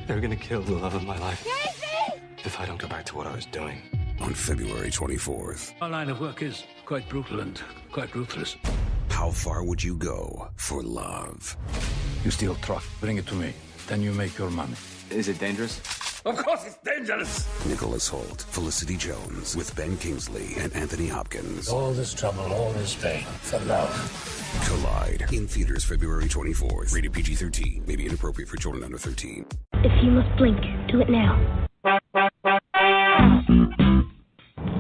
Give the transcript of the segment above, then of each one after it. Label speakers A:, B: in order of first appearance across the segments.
A: They're gonna kill the love of my life.
B: Casey!
A: If I don't go back to what I was doing.
C: On February 24th.
D: Our line of work is quite brutal and quite ruthless.
C: How far would you go for love?
D: You steal truck, bring it to me. Then you make your money.
A: Is it dangerous?
D: Of course it's dangerous!
C: Nicholas Hoult, Felicity Jones, with Ben Kingsley and Anthony Hopkins.
D: All this trouble, all this pain, for love.
C: Collide. In theaters February 24th. Rated PG-13. May be inappropriate for children under 13.
B: If you must blink, do it now.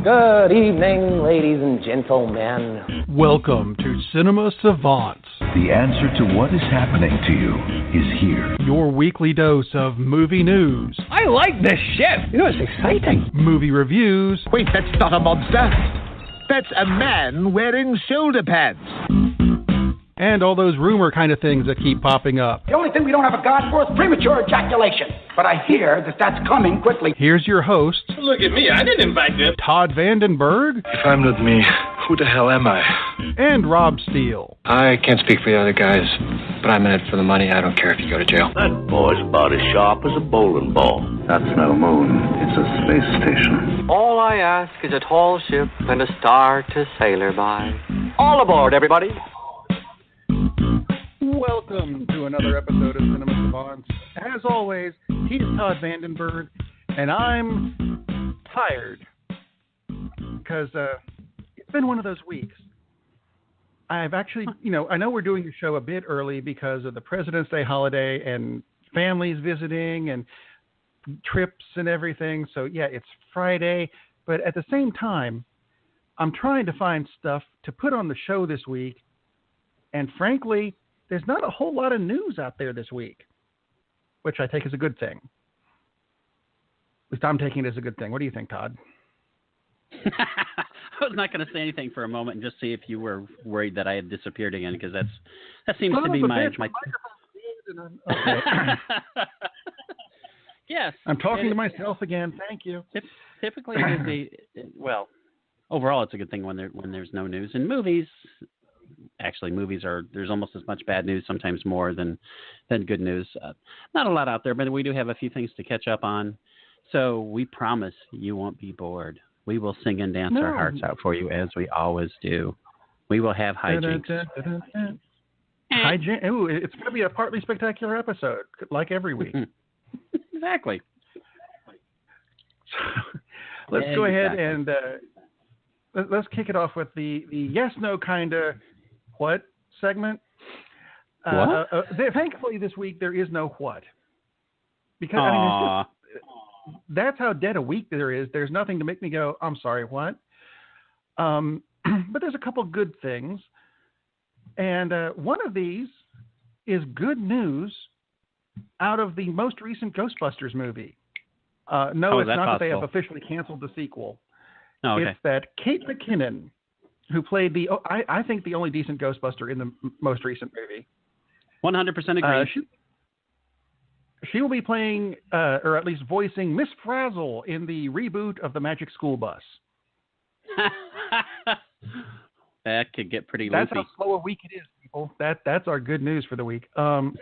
E: Good evening, ladies and gentlemen.
F: Welcome to Cinema Savants.
G: The answer to what is happening to you is here.
F: Your weekly dose of movie news.
E: I like this shit. You know, it's exciting.
F: Movie reviews.
H: Wait, that's not a monster. That's a man wearing shoulder pads.
F: And all those rumor kind of things that keep popping up.
I: The only thing we don't have a god for is premature ejaculation. But I hear that that's coming quickly.
F: Here's your host.
J: Look at me, I didn't invite them.
F: Todd Vandenberg.
A: If I'm not me, who the hell am I?
F: And Rob Steele.
A: I can't speak for the other guys, but I'm in it for the money. I don't care if you go to jail.
G: That boy's about as sharp as a bowling ball. That's no moon. It's a space station.
K: All I ask is a tall ship and a star to sail her by. All aboard, everybody.
F: Welcome to another episode of Cinema Savants. As always, he's Todd Vandenberg, and I'm tired because it's been one of those weeks. I've actually, I know we're doing the show a bit early because of the President's Day holiday and families visiting and trips and everything. So, yeah, it's Friday. But at the same time, I'm trying to find stuff to put on the show this week. And frankly, there's not a whole lot of news out there this week, which I take as a good thing. At least I'm taking it as a good thing. What do you think, Todd?
L: I was not going to say anything for a moment and just see if you were worried that I had disappeared again, because that seems to be my.
F: Okay.
L: Yes.
F: I'm talking to myself again. Thank you.
L: Typically, well, overall, it's a good thing when there's no news. In movies, actually, there's almost as much bad news, sometimes more than good news. Not a lot out there, but we do have a few things to catch up on. So we promise you won't be bored. We will sing and dance our hearts out for you, as we always do. We will have hijinks.
F: Ooh, it's going to be a partly spectacular episode, like every week.
L: Exactly.
F: So, let's go ahead and let's kick it off with the yes/no kind of what segment.
L: What?
F: Thankfully, this week there is no what, because that's how dead a week there is. There's nothing to make me go, I'm sorry, what? But there's a couple good things. And one of these is good news out of the most recent Ghostbusters movie. No, it's not that they have officially canceled the sequel.
L: Oh, okay.
F: It's that Kate McKinnon, who played I think the only decent Ghostbuster in the most recent movie.
L: 100% agree.
F: She will be playing, or at least voicing, Miss Frazzle in the reboot of the Magic School Bus.
L: That could get pretty
F: That's
L: loopy.
F: how slow a week it is, people. That's our good news for the week. And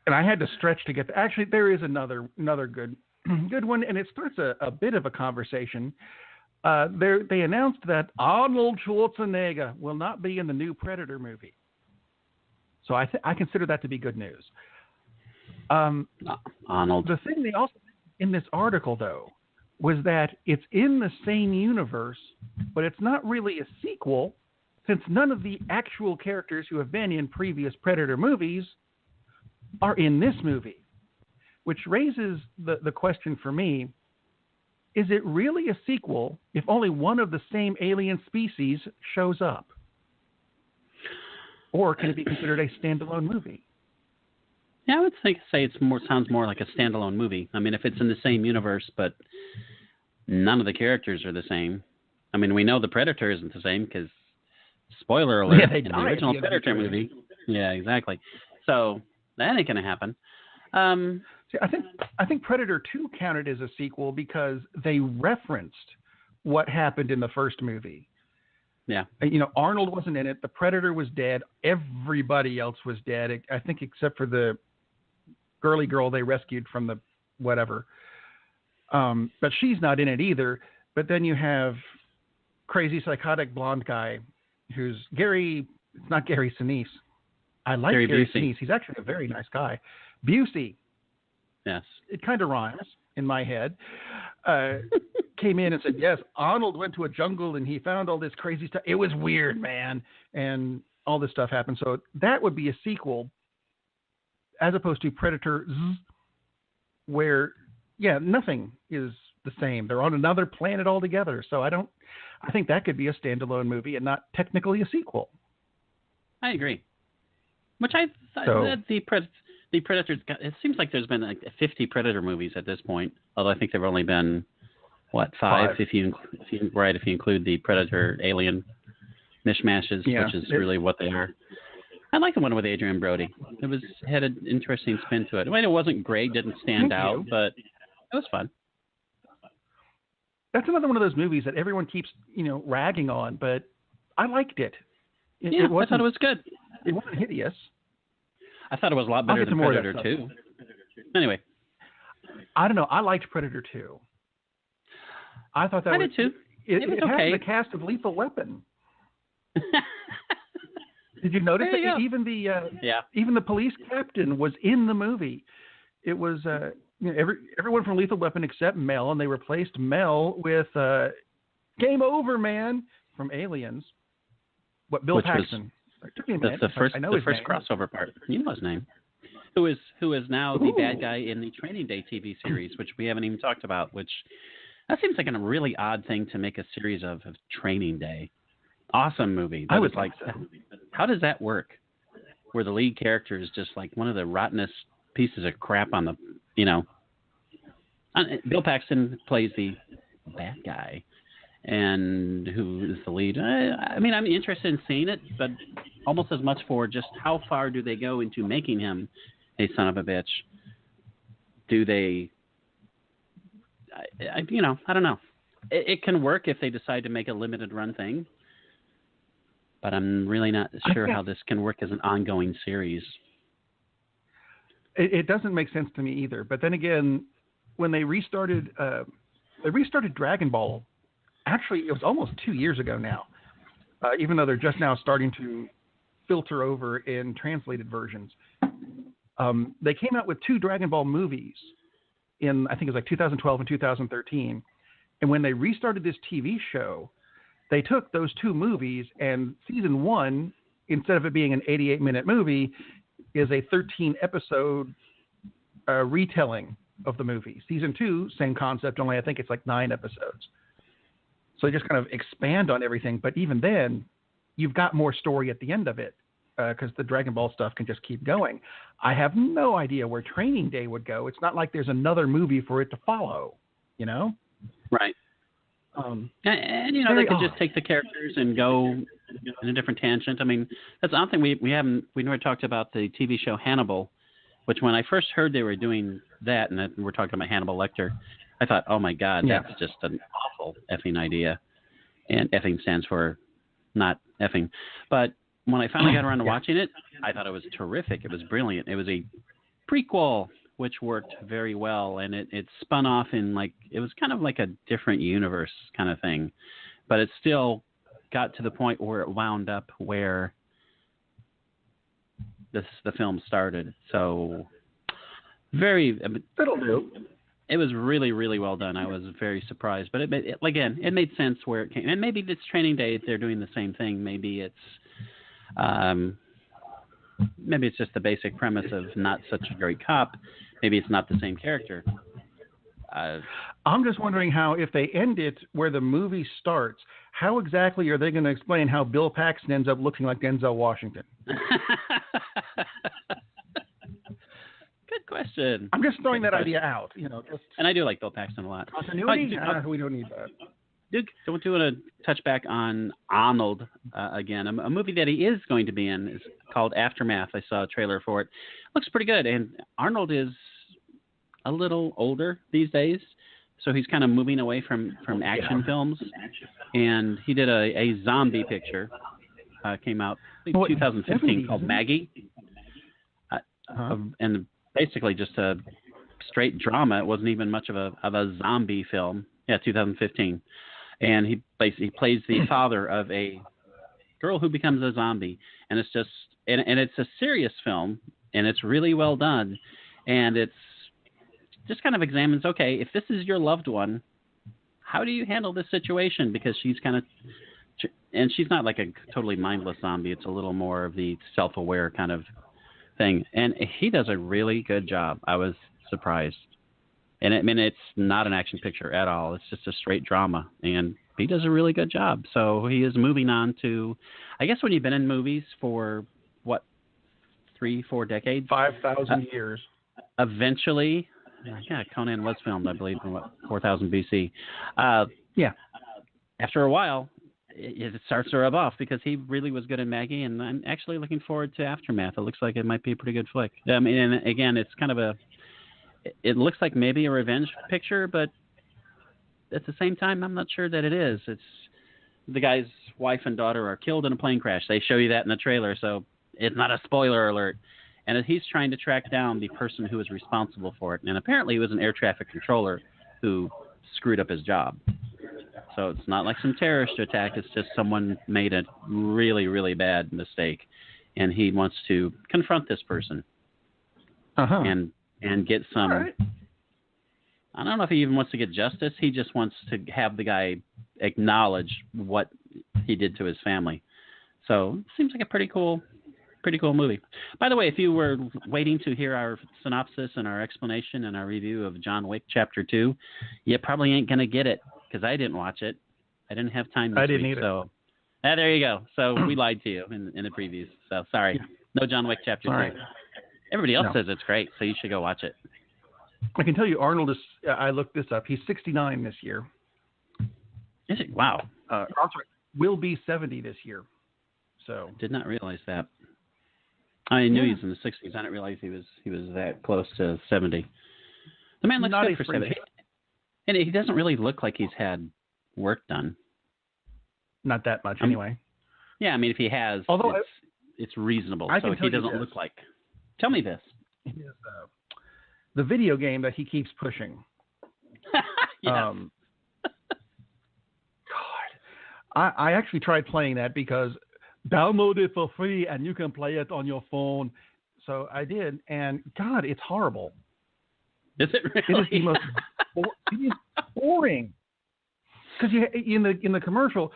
F: I had to stretch to get to. Actually, there is another good one, and it starts a bit of a conversation. They announced that Arnold Schwarzenegger will not be in the new Predator movie. So I consider that to be good news.
L: Arnold.
F: The thing they also in this article, though, was that it's in the same universe, but it's not really a sequel, since none of the actual characters who have been in previous Predator movies are in this movie, which raises the question for me, is it really a sequel if only one of the same alien species shows up? Or can it be considered a standalone movie?
L: Yeah, I would say sounds more like a standalone movie. I mean, if it's in the same universe, but none of the characters are the same. I mean, we know the Predator isn't the same because, spoiler alert, in the original Predator movie. Yeah, exactly. So that ain't going to happen.
F: See, I think Predator 2 counted as a sequel because they referenced what happened in the first movie.
L: Yeah.
F: Arnold wasn't in it. The Predator was dead. Everybody else was dead, I think, except for the girly girl they rescued from the whatever. But she's not in it either. But then you have crazy psychotic blonde guy who's Gary. It's not Gary Sinise. I like Gary Sinise. He's actually a very nice guy. Busey.
L: Yes.
F: It kind of rhymes in my head. Came in and said, yes, Arnold went to a jungle and he found all this crazy stuff. It was weird, man. And all this stuff happened. So that would be a sequel as opposed to Predator, where, nothing is the same. They're on another planet altogether. So I think that could be a standalone movie and not technically a sequel.
L: I agree. Which I thought that the Predators, it seems like there's been like 50 Predator movies at this point. Although I think there've only been, 5? If you include the Predator Alien mishmashes, which is really what they are. I like the one with Adrian Brody. It had an interesting spin to it. I mean, it wasn't great, didn't stand out, but it was fun.
F: That's another one of those movies that everyone keeps, ragging on, but I liked it.
L: I thought it was good.
F: It wasn't hideous.
L: I thought it was a lot better than Predator 2. Anyway.
F: I don't know. I liked Predator 2. I thought that
L: I did too.
F: It
L: was
F: had the cast of Lethal Weapon. Did you notice that even the police captain was in the movie? It was everyone from Lethal Weapon except Mel, and they replaced Mel with Game Over Man from Aliens. Bill Paxton.
L: That's the first crossover part. You know his name. Who is now the bad guy in the Training Day TV series, which we haven't even talked about. Which that seems like a really odd thing to make a series of Training Day. Awesome movie. I would like. How does that work? Where the lead character is just like one of the rottenest pieces of crap on the, Bill Paxton plays the bad guy, and who is the lead? I mean, I'm interested in seeing it, but almost as much for just how far do they go into making him a son of a bitch? Do they? I don't know. It can work if they decide to make a limited run thing. But I'm really not sure how this can work as an ongoing series.
F: It doesn't make sense to me either. But then again, when they restarted Dragon Ball, actually it was almost 2 years ago now, even though they're just now starting to filter over in translated versions. They came out with 2 Dragon Ball movies in, I think it was like 2012 and 2013. And when they restarted this TV show, they took those 2 movies, and season 1, instead of it being an 88-minute movie, is a 13-episode retelling of the movie. Season 2, same concept, only I think it's like 9 episodes. So they just kind of expand on everything. But even then, you've got more story at the end of it because the Dragon Ball stuff can just keep going. I have no idea where Training Day would go. It's not like there's another movie for it to follow,
L: Right. And they could just take the characters and go in a different tangent. I mean, that's one thing we never talked about the TV show Hannibal, which when I first heard they were doing that, and then we're talking about Hannibal Lecter, I thought, oh my God, that's just an awful effing idea. And effing stands for not effing. But when I finally got around to watching it, I thought it was terrific. It was brilliant. It was a prequel, which worked very well, and it spun off in it was kind of like a different universe kind of thing, but it still got to the point where it wound up where the film started. So
F: that'll do.
L: It was really, really well done. I was very surprised, but it made sense where it came. And maybe this Training Day, they're doing the same thing. Maybe it's just the basic premise of not such a great cop. Maybe it's not the same character.
F: I'm just wondering how, if they end it where the movie starts, how exactly are they going to explain how Bill Paxton ends up looking like Denzel Washington?
L: Good question.
F: I'm just throwing that idea out.
L: And I do like Bill Paxton a lot.
F: Continuity? We don't need that.
L: Duke, do you want to touch back on Arnold again? A movie that he is going to be in is called Aftermath. I saw a trailer for it. Looks pretty good. And Arnold is a little older these days, so he's kind of moving away from action films. And he did a zombie picture, came out in 2015 called Maggie. And basically just a straight drama. It wasn't even much of a zombie film. Yeah, 2015. And he plays the father of a girl who becomes a zombie. And it's just, and it's a serious film, and it's really well done. And it's just kind of examines, okay, if this is your loved one, how do you handle this situation? Because she's kind of, and she's not like a totally mindless zombie. It's a little more of the self-aware kind of thing. And he does a really good job. I was surprised. And I mean, it's not an action picture at all. It's just a straight drama. And he does a really good job. So he is moving on to, I guess when you've been in movies for, 3-4 decades?
F: 5,000 years.
L: Eventually, yeah, Conan was filmed, I believe, in 4000 BC.
F: Yeah.
L: After a while, it starts to rub off because he really was good in Maggie, and I'm actually looking forward to Aftermath. It looks like it might be a pretty good flick. I mean, and again, it's kind of it looks like maybe a revenge picture, but at the same time, I'm not sure that it is. It's the guy's wife and daughter are killed in a plane crash. They show you that in the trailer, so it's not a spoiler alert. And he's trying to track down the person who is responsible for it. And apparently he was an air traffic controller who screwed up his job. So it's not like some terrorist attack. It's just someone made a really, really bad mistake. And he wants to confront this person and get some... Right. I don't know if he even wants to get justice. He just wants to have the guy acknowledge what he did to his family. So it seems like a pretty cool movie. By the way, if you were waiting to hear our synopsis and our explanation and our review of John Wick Chapter 2, you probably ain't going to get it because I didn't watch it. I didn't have time this week. Either. So there you go. So we lied to you in the previews. So sorry. Yeah. No John Wick Chapter 2. Right. Everybody else says it's great, so you should go watch it.
F: I can tell you Arnold is, I looked this up, he's 69 this year.
L: Is it? Wow.
F: Will be 70 this year. So
L: did not realize that. I knew he was in the 60s. I didn't realize he was that close to 70. The man looks good for 70. And he doesn't really look like he's had work done.
F: Not that much, anyway.
L: Yeah, I mean, if he has, although it's reasonable. So he doesn't look like. Tell me this.
F: The video game that he keeps pushing.
L: Yeah.
F: God. I actually tried playing that because download it for free and you can play it on your phone. So I did, and God, it's horrible.
L: Is it really?
F: It is the most it is boring. Because in the commercial,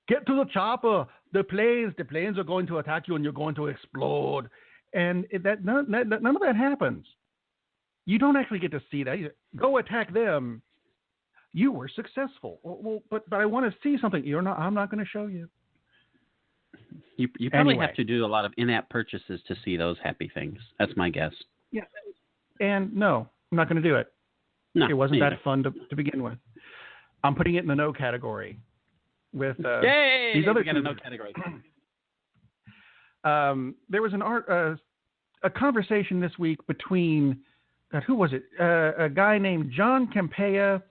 F: get to the chopper. The planes are going to attack you and you're going to explode. And none of that happens. You don't actually get to see that. Go attack them. You were successful. Well, but I want to see something. I'm not going to show you.
L: You probably have to do a lot of in-app purchases to see those happy things. That's my guess.
F: Yeah. And no, I'm not going to do it.
L: No,
F: it wasn't that fun to begin with. I'm putting it in the no category. With
L: Yay!
F: These other
L: got a no category.
F: There was a conversation this week between who was it? A guy named John Campea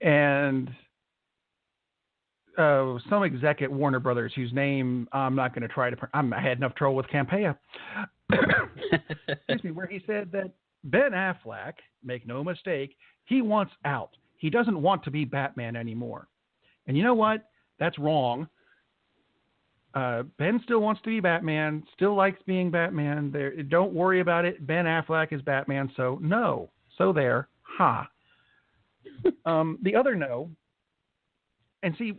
F: and some exec at Warner Brothers whose name I'm not going to try to. I had enough trouble with Campea. Excuse me, where he said that Ben Affleck, make no mistake, he wants out. He doesn't want to be Batman anymore. And you know what? That's wrong. Ben still wants to be Batman, still likes being Batman. Don't worry about it. Ben Affleck is Batman, so no. So there. Ha. The other no, and see,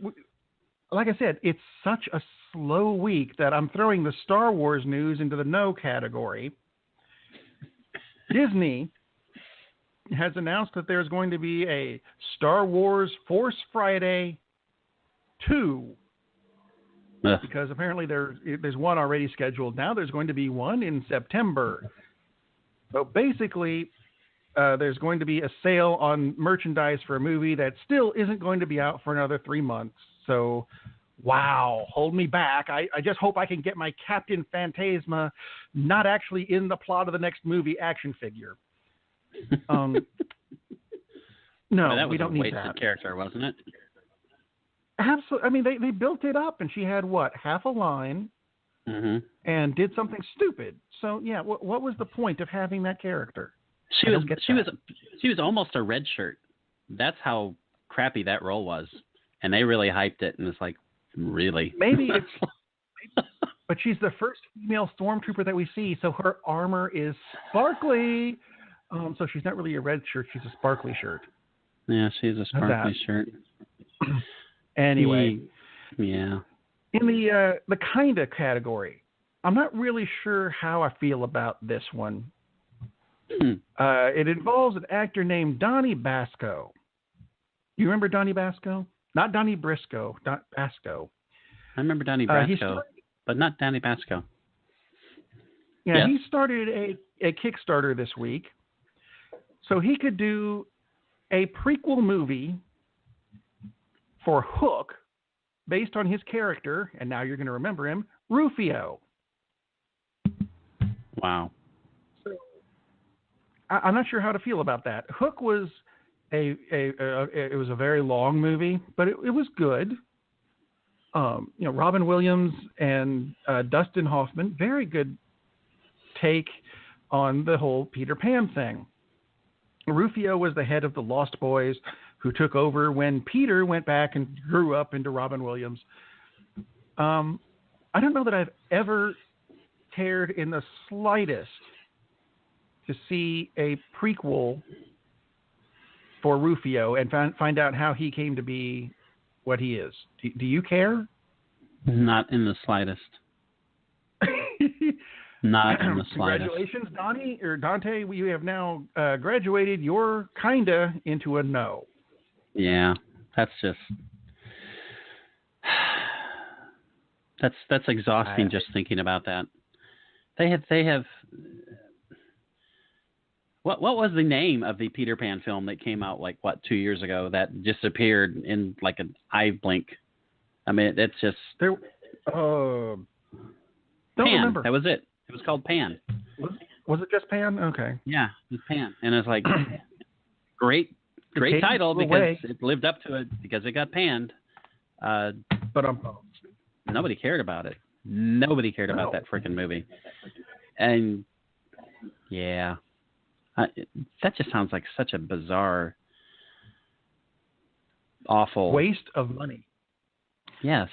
F: like I said, it's such a slow week that I'm throwing the Star Wars news into the no category. Disney has announced that there's going to be a Star Wars Force Friday 2. Because apparently there's one already scheduled. Now there's going to be one in September. So basically, there's going to be a sale on merchandise for a movie that still isn't going to be out for another 3 months. So, wow, hold me back. I just hope I can get my Captain Phantasma not actually in the plot of the next movie action figure. No,
L: that was
F: we don't need that.
L: A wasted character, wasn't it?
F: Absolutely. I mean, they built it up, and she had, half a line?
L: Mm-hmm.
F: and did something stupid. So yeah, what was the point of having that character?
L: She was almost a red shirt. That's how crappy that role was, and they really hyped it. And it's like, really?
F: Maybe it's. But she's the first female stormtrooper that we see, so her armor is sparkly. So she's not really a red shirt; she's a sparkly shirt.
L: Yeah, she's a sparkly shirt.
F: Anyway,
L: yeah.
F: In the kinda category, I'm not really sure how I feel about this one. It involves an actor named Donnie Basco. You remember Donnie Basco? Not Donnie Briscoe, Basco.
L: I remember Donnie Brasco, but not Donnie Basco.
F: Yeah,
L: yes?
F: He started a Kickstarter this week, so he could do a prequel movie for Hook based on his character, and now you're going to remember him, Rufio.
L: Wow.
F: So, I'm not sure how to feel about that. Hook was it was a very long movie, but it was good. Robin Williams and Dustin Hoffman, very good take on the whole Peter Pan thing. Rufio was the head of the Lost Boys who took over when Peter went back and grew up into Robin Williams. I don't know that I've ever cared in the slightest to see a prequel for Rufio and find out how he came to be what he is. Do you care?
L: Not in the slightest. Not in the slightest.
F: Congratulations, Donnie or Dante. We have now graduated your kinda into a no.
L: Yeah, that's just that's exhausting just thinking about that. They have. What was the name of the Peter Pan film that came out 2 years ago that disappeared in like an eye blink? I mean, it's just
F: don't remember.
L: That was it. It was called Pan.
F: Was it just Pan? Okay.
L: Yeah, it was Pan, and it's like great title because it lived up to it because it got panned.
F: But
L: nobody cared about it. Nobody cared about that freaking movie, and yeah. That just sounds like such a bizarre, awful
F: waste of money.
L: Yes.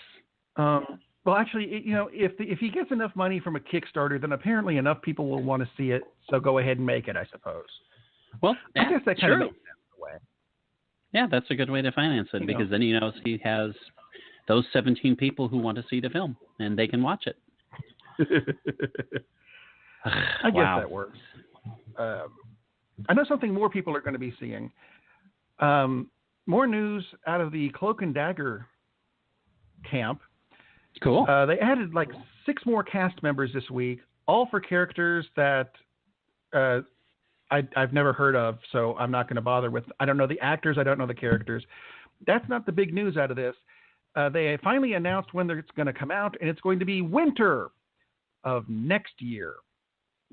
F: Well, actually, if he gets enough money from a Kickstarter, then apparently enough people will want to see it. So go ahead and make it, I suppose.
L: Well,
F: I guess that kind of makes sense in a way.
L: Yeah, that's a good way to finance it because then he knows he has those 17 people who want to see the film and they can watch it.
F: I guess that works. I know something more people are going to be seeing. More news out of the Cloak and Dagger camp.
L: Cool.
F: They added 6 more cast members this week, all for characters that I've never heard of, so I'm not going to bother with. I don't know the actors. I don't know the characters. That's not the big news out of this. They finally announced when it's going to come out, and it's going to be winter of next year.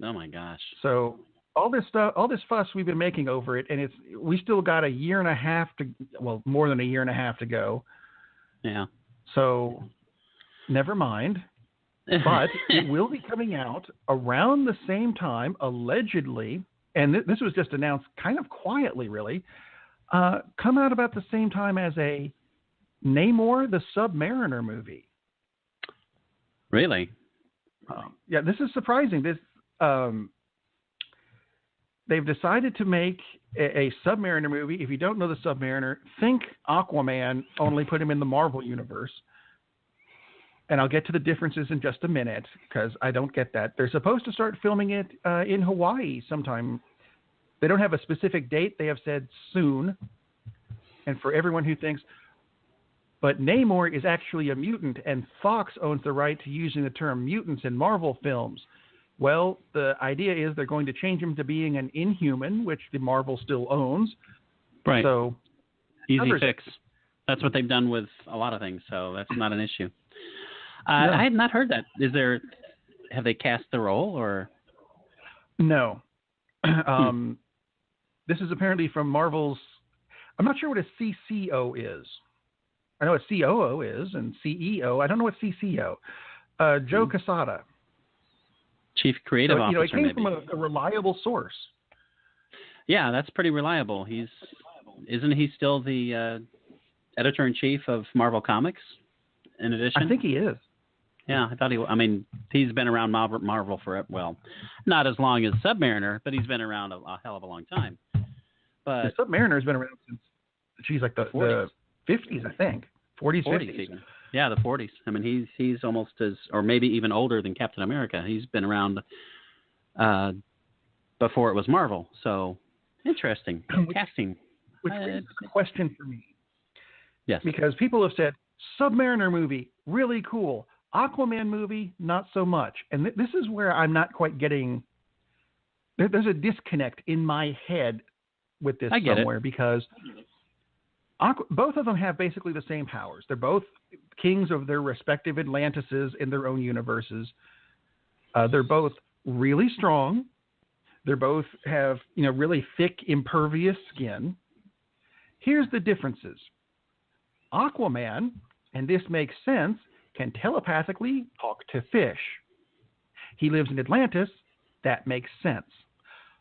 L: Oh, my gosh.
F: So all this stuff, all this fuss we've been making over it, and we still got a year and a half more than a year and a half to go.
L: Yeah.
F: So never mind. But it will be coming out around the same time, allegedly, and this was just announced kind of quietly, really, come out about the same time as a Namor the Submariner movie.
L: Really?
F: Yeah, this is surprising. They've decided to make a Submariner movie. If you don't know the Submariner, think Aquaman, only put him in the Marvel universe. And I'll get to the differences in just a minute because I don't get that. They're supposed to start filming it in Hawaii sometime. They don't have a specific date. They have said soon. And for everyone who thinks, but Namor is actually a mutant and Fox owns the right to using the term mutants in Marvel films. Well, the idea is they're going to change him to being an Inhuman, which the Marvel still owns.
L: Right.
F: So
L: easy fix. That's what they've done with a lot of things, so that's not an issue. I had not heard that. Have they cast the role or?
F: No. This is apparently from Marvel's. I'm not sure what a CCO is. I know what COO is and CEO. I don't know what CCO. Joe Quesada
L: Chief Creative Officer.
F: It came
L: maybe.
F: from a reliable source.
L: Yeah, that's pretty reliable. Isn't he still the editor-in-chief of Marvel Comics? In addition,
F: I think he is.
L: Yeah, I thought he's been around Marvel for, not as long as Submariner, but he's been around a hell of a long time. But
F: Submariner's been around since, like the 50s, I think. 40s, 50s.
L: Even. Yeah, the 40s. I mean, he's almost as, or maybe even older than Captain America. He's been around before it was Marvel. So, interesting. Casting.
F: Which raises a question for me.
L: Yes.
F: Because people have said, Submariner movie, really cool. Aquaman movie, not so much. And this is where I'm not quite getting... There's a disconnect in my head with this somewhere because both of them have basically the same powers. They're both kings of their respective Atlantises in their own universes. They're both really strong. They both have, really thick, impervious skin. Here's the differences. Aquaman, and this makes sense, can telepathically talk to fish. He lives in Atlantis. That makes sense.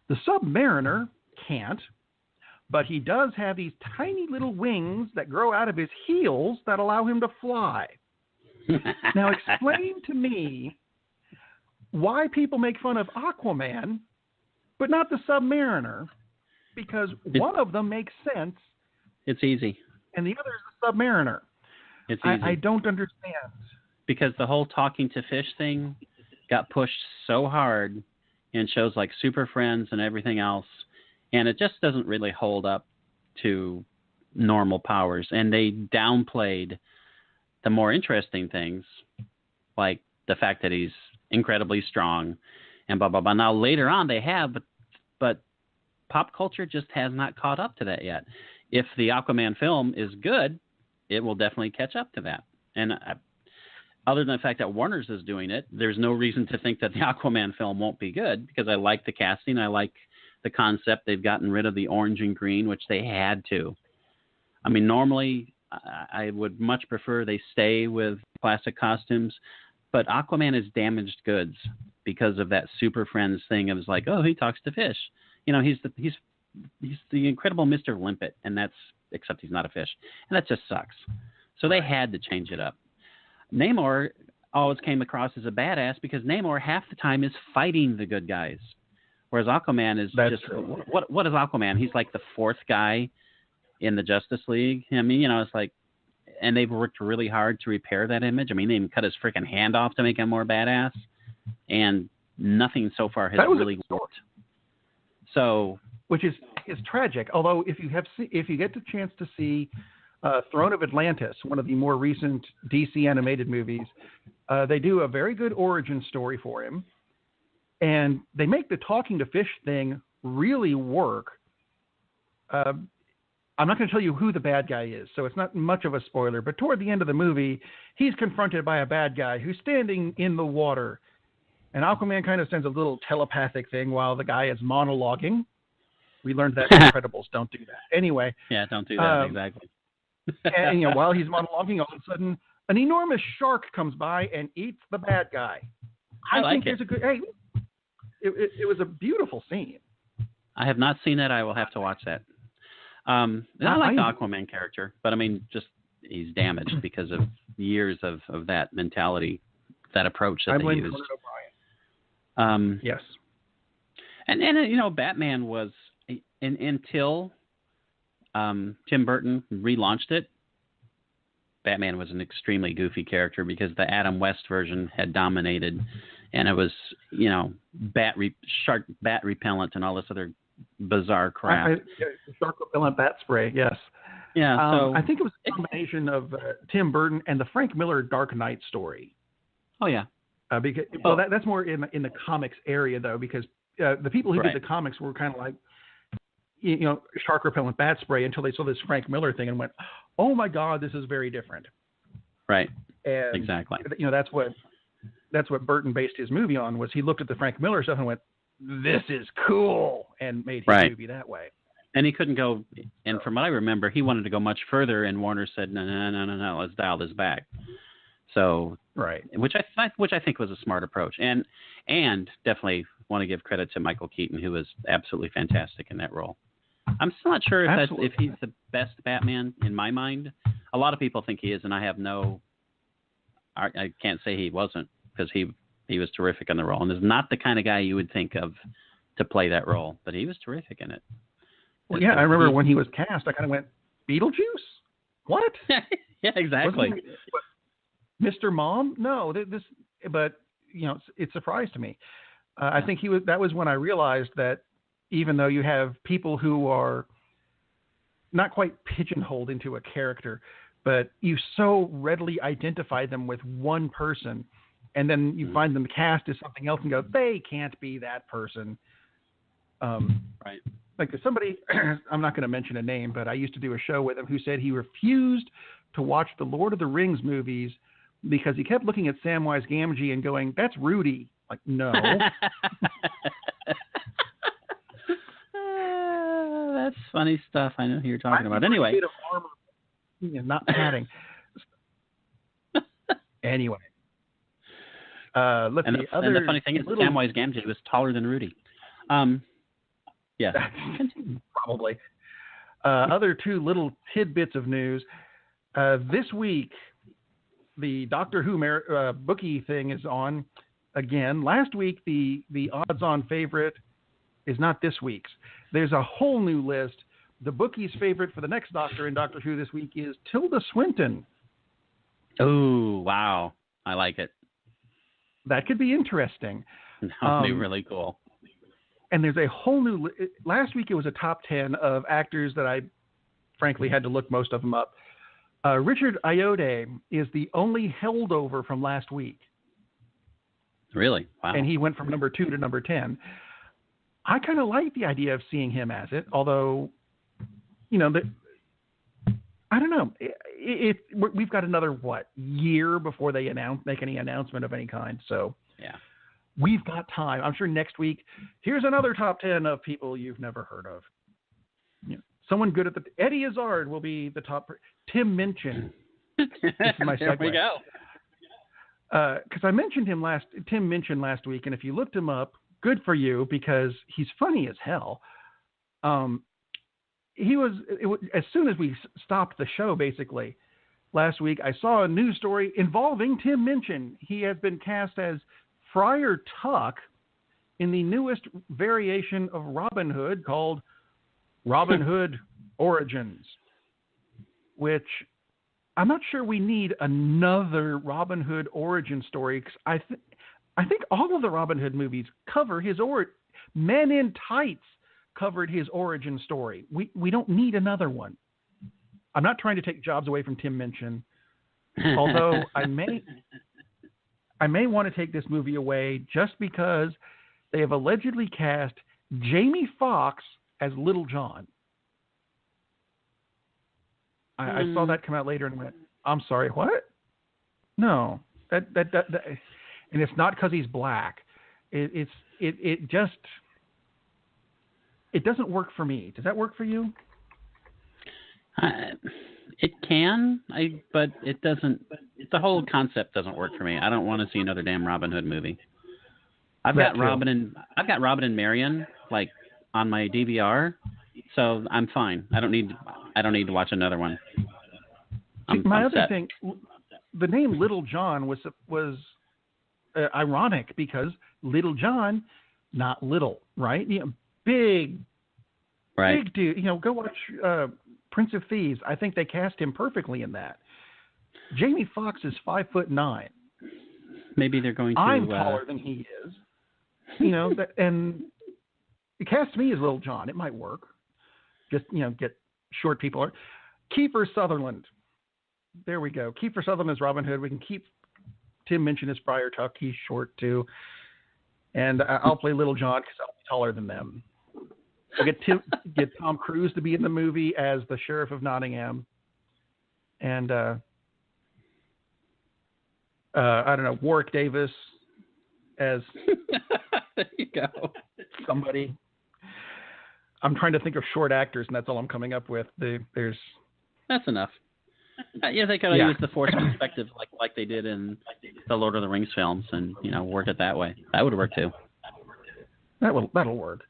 F: The Submariner can't, but he does have these tiny little wings that grow out of his heels that allow him to fly. Now explain to me why people make fun of Aquaman, but not the Submariner, because one of them makes sense.
L: It's easy.
F: And the other is the Submariner.
L: It's easy.
F: I don't understand.
L: Because the whole talking to fish thing got pushed so hard in shows like Super Friends and everything else, and it just doesn't really hold up to normal powers. And they downplayed the more interesting things, like the fact that he's incredibly strong and blah, blah, blah. Now, later on they have, but pop culture just has not caught up to that yet. If the Aquaman film is good, it will definitely catch up to that. And other than the fact that Warner's is doing it, there's no reason to think that the Aquaman film won't be good because I like the casting. I like the concept. They've gotten rid of the orange and green, which they had to. I mean, normally I would much prefer they stay with plastic costumes, but Aquaman is damaged goods because of that Super Friends thing. It was like, oh, he talks to fish. He's the incredible Mr. Limpet, and except he's not a fish, and that just sucks. So they had to change it up. Namor always came across as a badass because Namor half the time is fighting the good guys, whereas Aquaman is what is Aquaman? He's like the fourth guy in the Justice League. I mean, it's like, and they've worked really hard to repair that image. I mean, they even cut his freaking hand off to make him more badass, and nothing so far has really worked. So, which is
F: tragic. Although if you get the chance to see Throne of Atlantis, one of the more recent DC animated movies, they do a very good origin story for him, and they make the talking to fish thing really work. I'm not going to tell you who the bad guy is, so it's not much of a spoiler, but toward the end of the movie, he's confronted by a bad guy who's standing in the water, and Aquaman kind of sends a little telepathic thing while the guy is monologuing. We learned that Incredibles don't do that. Anyway.
L: Yeah, don't do that, exactly.
F: And while he's monologuing, all of a sudden, an enormous shark comes by and eats the bad guy. I think there's a good. Hey, it was a beautiful scene.
L: I have not seen it. I will have to watch that. I like the Aquaman character, but I mean, just he's damaged because of years of that mentality, that approach that they used.
F: Yes.
L: And Batman was until Tim Burton relaunched it. Batman was an extremely goofy character because the Adam West version had dominated, and it was shark bat repellent and all this other bizarre crap.
F: Shark repellent bat spray, yes.
L: Yeah, so
F: I think it was a combination of Tim Burton and the Frank Miller Dark Knight story.
L: Oh yeah,
F: because that's more in the comics area though, because the people who did the comics were kind of like, shark repellent bat spray until they saw this Frank Miller thing and went, oh my God, this is very different.
L: Right.
F: And
L: exactly.
F: That's what Burton based his movie on. Was he looked at the Frank Miller stuff and went, this is cool, and made his movie that way.
L: And he couldn't go. And from what I remember, he wanted to go much further, and Warner said, no, let's dial this back. So
F: Right.
L: Which I think was a smart approach, and definitely want to give credit to Michael Keaton, who was absolutely fantastic in that role. I'm still not sure if he's the best Batman in my mind. A lot of people think he is, and I can't say he wasn't, because he was terrific in the role, and is not the kind of guy you would think of to play that role, but he was terrific in it.
F: Well, yeah, I remember when he was cast, I kind of went, Beetlejuice? What?
L: Yeah, exactly.
F: Mr. Mom? No, but it surprised me. I think that was when I realized that even though you have people who are not quite pigeonholed into a character, but you so readily identify them with one person, and then you find them cast as something else and go, they can't be that person.
L: Right.
F: Like there's somebody, I'm not going to mention a name, but I used to do a show with him who said he refused to watch the Lord of the Rings movies because he kept looking at Samwise Gamgee and going, that's Rudy. Like, no.
L: That's funny stuff. I know who you're talking about. Anyway.
F: Not padding. Anyway.
L: And the funny thing is, Samwise Gamgee was taller than Rudy. Yeah.
F: Probably. Other two little tidbits of news. This week, the Doctor Who bookie thing is on again. Last week, the odds-on favorite is not this week's. There's a whole new list. The bookie's favorite for the next Doctor in Doctor Who this week is Tilda Swinton.
L: Oh, wow. I like it.
F: That could be interesting.
L: That would be really cool.
F: And there's a whole new last week it was a top 10 of actors that I frankly had to look most of them up. Richard Ayoade is the only holdover from last week.
L: Really? Wow.
F: And he went from number 2 to number 10. I kind of like the idea of seeing him as it, although, I don't know. We've got another, year before they make any announcement of any kind. So
L: yeah,
F: we've got time. I'm sure next week, here's another top 10 of people you've never heard of. Someone good at Eddie Izzard will be the top. Tim Minchin. This is my segue.
L: There we go.
F: Because I mentioned Tim Minchin last week, and if you looked him up, good for you, because he's funny as hell. As soon as we stopped the show, basically, last week, I saw a news story involving Tim Minchin. He has been cast as Friar Tuck in the newest variation of Robin Hood called Robin Hood Origins, which I'm not sure we need another Robin Hood origin story, because I think all of the Robin Hood movies cover his Men in Tights covered his origin story. We don't need another one. I'm not trying to take jobs away from Tim Minchin, although I may want to take this movie away just because they have allegedly cast Jamie Foxx as Little John. I saw that come out later and went, I'm sorry, what? No, that and it's not because he's black. It doesn't work for me. Does that work for you?
L: It can, but it doesn't. The whole concept doesn't work for me. I don't want to see another damn Robin Hood movie. I've got Robin and Marion on my DVR, so I'm fine. I don't need to watch another one.
F: My other thing, the name Little John was ironic because Little John, not little, right? Big dude. Go watch Prince of Thieves. I think they cast him perfectly in that. Jamie Foxx is 5'9".
L: Maybe they're going to.
F: I'm taller than he is. And cast me as Little John. It might work. Just get short people. Kiefer Sutherland. There we go. Kiefer Sutherland is Robin Hood. We can keep Tim Minchin as Friar Tuck. He's short too. And I'll play Little John because I'll be taller than them. We'll get Tom Cruise to be in the movie as the Sheriff of Nottingham. And I don't know, Warwick Davis as
L: there you go.
F: Somebody. I'm trying to think of short actors, and that's all I'm coming up with.
L: That's enough. Yeah, they could have used the Force perspective like they did in the Lord of the Rings films, and work it that way. That would work too.
F: That'll work.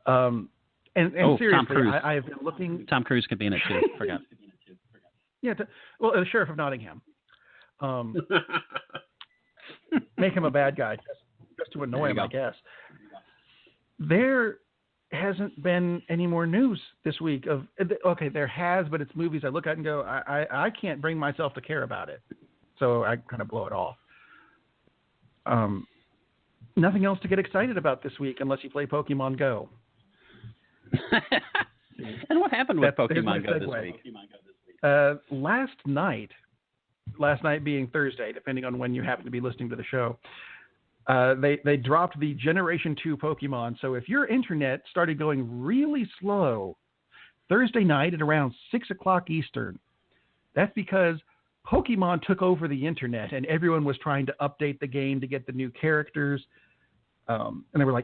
F: And seriously,
L: Tom Cruise.
F: I've been looking.
L: Tom Cruise could be in it too. Forgot.
F: Yeah, the Sheriff of Nottingham. Make him a bad guy just to annoy him, I guess. There hasn't been any more news this week there has, but it's movies I look at and go, I can't bring myself to care about it. So I kind of blow it off. Nothing else to get excited about this week unless you play Pokemon Go.
L: And what happened with Pokemon Go this week? Last night being Thursday, depending on when you happen to be listening to the show, they dropped the Generation 2 Pokemon. So if your internet started going really slow Thursday night at around 6 o'clock Eastern, that's because Pokemon took over the internet and everyone was trying to update the game to get the new characters. And there were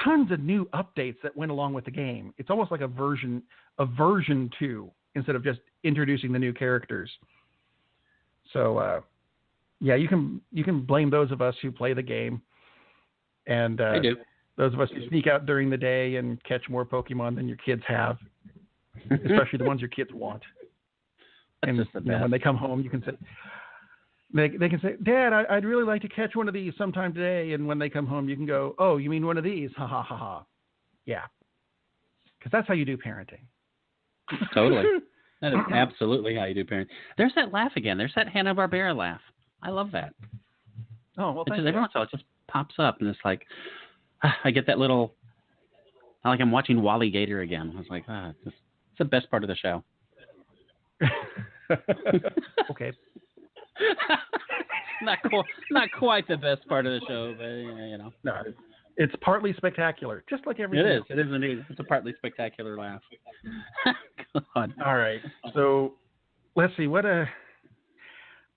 L: tons of new updates that went along with the game. It's almost like a version 2 instead of just introducing the new characters. So, you can blame those of us who play the game, and I do.
F: Those of us who sneak out during the day and catch more Pokemon than your kids have, especially the ones your kids want.
L: That's
F: and when they come home, you can say, they can say, Dad, I'd really like to catch one of these sometime today. And when they come home, you can go, oh, you mean one of these? Ha ha ha ha. Yeah, because that's how you do parenting.
L: Totally. That is absolutely how you do parenting. There's that laugh again. There's that Hanna-Barbera laugh. I love that.
F: Oh, well, thank you.
L: Every once in a while, it just pops up, and it's like, I get that little, like I'm watching Wally Gator again. I was like, it's the best part of the show.
F: Okay.
L: Not quite the best part of the show, but
F: No, it's partly spectacular, just like everything.
L: It is. It is indeed. It's a partly spectacular laugh. God.
F: All right. So let's see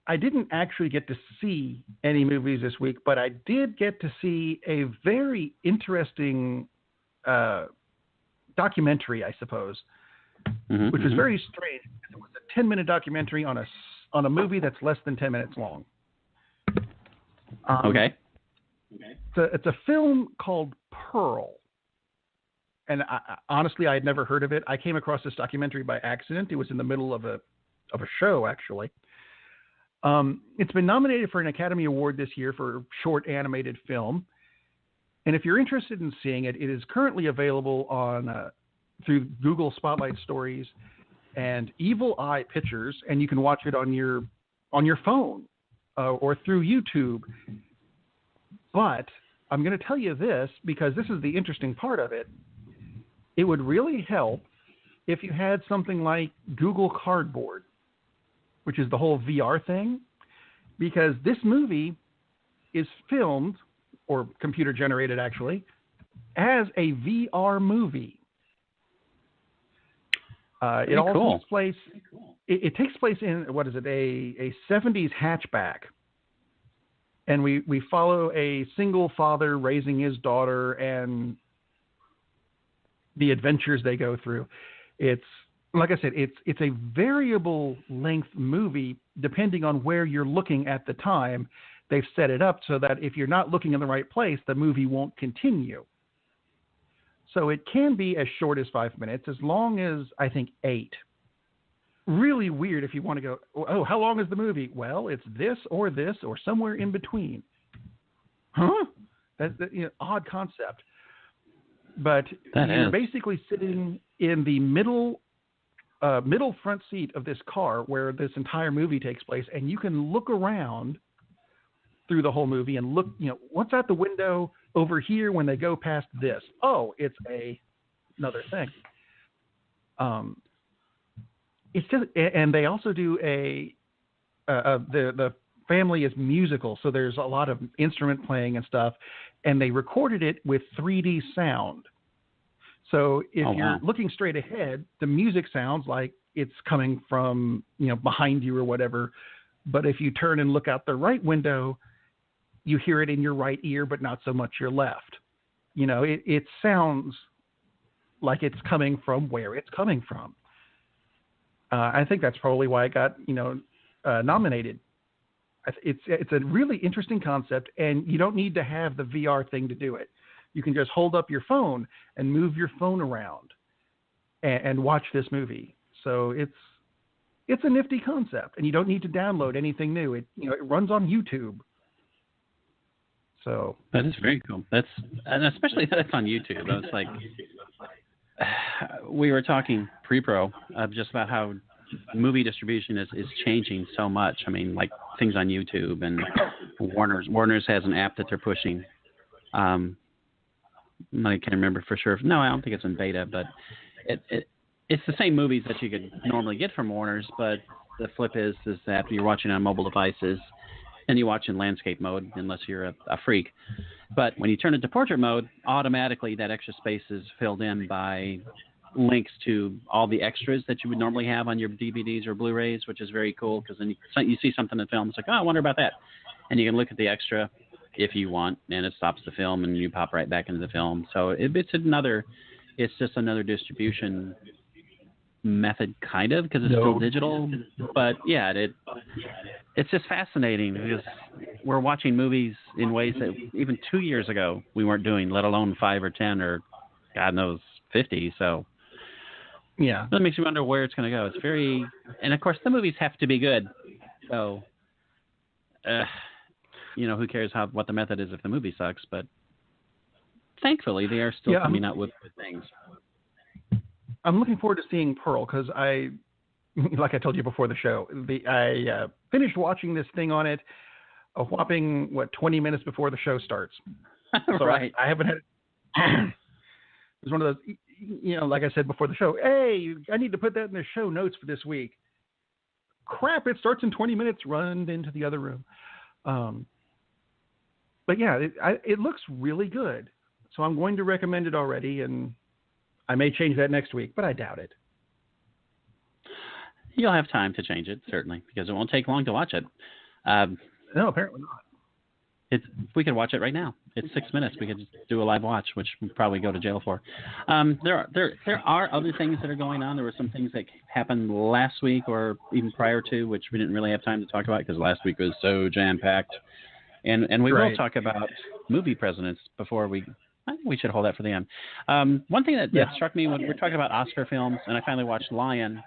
F: I didn't actually get to see any movies this week, but I did get to see a very interesting documentary, I suppose, which was very strange. It was a 10-minute documentary on a movie that's less than 10 minutes long.
L: Okay.
F: It's a film called Pearl. And honestly, I had never heard of it. I came across this documentary by accident. It was in the middle of a show, actually. It's been nominated for an Academy Award this year for short animated film. And if you're interested in seeing it, it is currently available on through Google Spotlight Stories and Evil Eye Pictures, and you can watch it on your phone or through YouTube. But I'm going to tell you this because this is the interesting part of it. It would really help if you had something like Google Cardboard, which is the whole VR thing, because this movie is filmed, or computer generated actually, as a VR movie. It all takes place. It takes place in a 70s hatchback, and we follow a single father raising his daughter and the adventures they go through. It's like I said, it's a variable length movie depending on where you're looking at the time. They've set it up so that if you're not looking in the right place, the movie won't continue. So it can be as short as 5 minutes, as long as, I think, 8. Really weird if you want to go, oh, how long is the movie? Well, it's this or somewhere in between. Huh? That's odd concept. But you're basically sitting in the middle front seat of this car where this entire movie takes place, and you can look around through the whole movie and look, what's out the window over here when they go past this? Oh, it's another thing. It's just, and they also do the family is musical, so there's a lot of instrument playing and stuff, and they recorded it with 3D sound. So if you're looking straight ahead, the music sounds like it's coming from, behind you or whatever. But if you turn and look out the right window, you hear it in your right ear, but not so much your left. It sounds like it's coming from where it's coming from. I think that's probably why it got nominated. It's a really interesting concept, and you don't need to have the VR thing to do it. You can just hold up your phone and move your phone around and watch this movie. So it's a nifty concept, and you don't need to download anything new. It runs on YouTube. So
L: that is very cool. And especially that's on YouTube. I was like, we were talking pre-pro just about how movie distribution is changing so much. I mean, like things on YouTube, and Warner's has an app that they're pushing. I can't remember for sure. No, I don't think it's in beta, but it's the same movies that you could normally get from Warner's, but the flip is that you're watching on mobile devices and you watch in landscape mode unless you're a freak. But when you turn it to portrait mode, automatically that extra space is filled in by links to all the extras that you would normally have on your DVDs or Blu-rays, which is very cool because then you see something in film, it's like, oh, I wonder about that. And you can look at the extra if you want, and it stops the film and you pop right back into the film. So it's just another distribution method, kind of, because it's still digital. But yeah, it's just fascinating because we're watching movies in ways that even 2 years ago we weren't doing, let alone 5 or 10 or God knows 50. So yeah, that makes you wonder where it's going to go. It's very, and of course the movies have to be good. So who cares what the method is if the movie sucks? But thankfully they are still coming out with good things.
F: I'm looking forward to seeing Pearl because like I told you before the show, I finished watching this thing on it a whopping 20 minutes before the show starts. So right. I haven't had. It was one of those, like I said before the show. Hey, I need to put that in the show notes for this week. Crap! It starts in 20 minutes. Run into the other room. But yeah, it looks really good. So I'm going to recommend it already, and I may change that next week, but I doubt it.
L: You'll have time to change it, certainly, because it won't take long to watch it.
F: No, apparently not.
L: We could watch it right now. It's 6 minutes. We could just do a live watch, which we'd probably go to jail for. There are other things that are going on. There were some things that happened last week or even prior to, which we didn't really have time to talk about because last week was so jam-packed. And we will talk about movie presidents before I think we should hold that for the end. One thing that struck me when we're talking about Oscar films, and I finally watched Lion.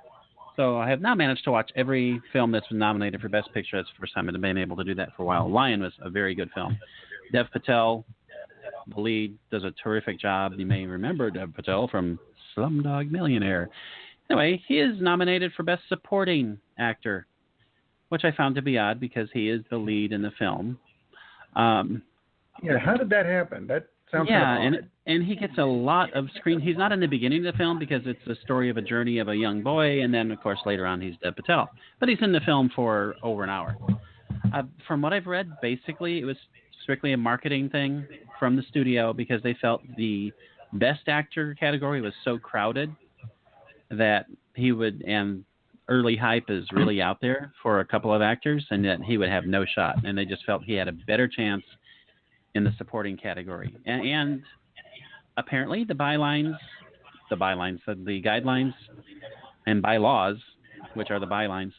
L: So I have now managed to watch every film that's been nominated for Best Picture. That's the first time I've been able to do that for a while. Lion was a very good film. Dev Patel, the lead, does a terrific job. You may remember Dev Patel from Slumdog Millionaire. Anyway, he is nominated for Best Supporting Actor, which I found to be odd because he is the lead in the film.
F: How did that happen? That sounds kind of odd.
L: And he gets a lot of screen. He's not in the beginning of the film because it's the story of a journey of a young boy, and then, of course, later on he's Dev Patel. But he's in the film for over an hour. From what I've read, basically it was strictly a marketing thing from the studio because they felt the Best Actor category was so crowded that he would, and early hype is really out there for a couple of actors, and that he would have no shot. And they just felt he had a better chance in the supporting category. And apparently the guidelines and bylaws, which are the bylines,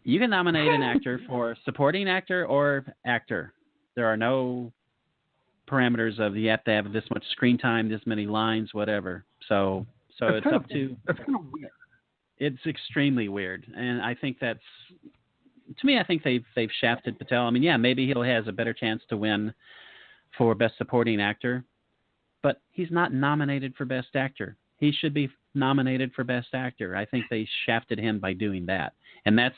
L: you can nominate an actor for supporting actor or actor. There are no parameters of you have to have this much screen time, this many lines, whatever. So it's up to.
F: That's kind of weird.
L: It's extremely weird, and I think I think they've shafted Patel. I mean, maybe he has a better chance to win for Best Supporting Actor, but he's not nominated for Best Actor. He should be nominated for Best Actor. I think they shafted him by doing that, and that's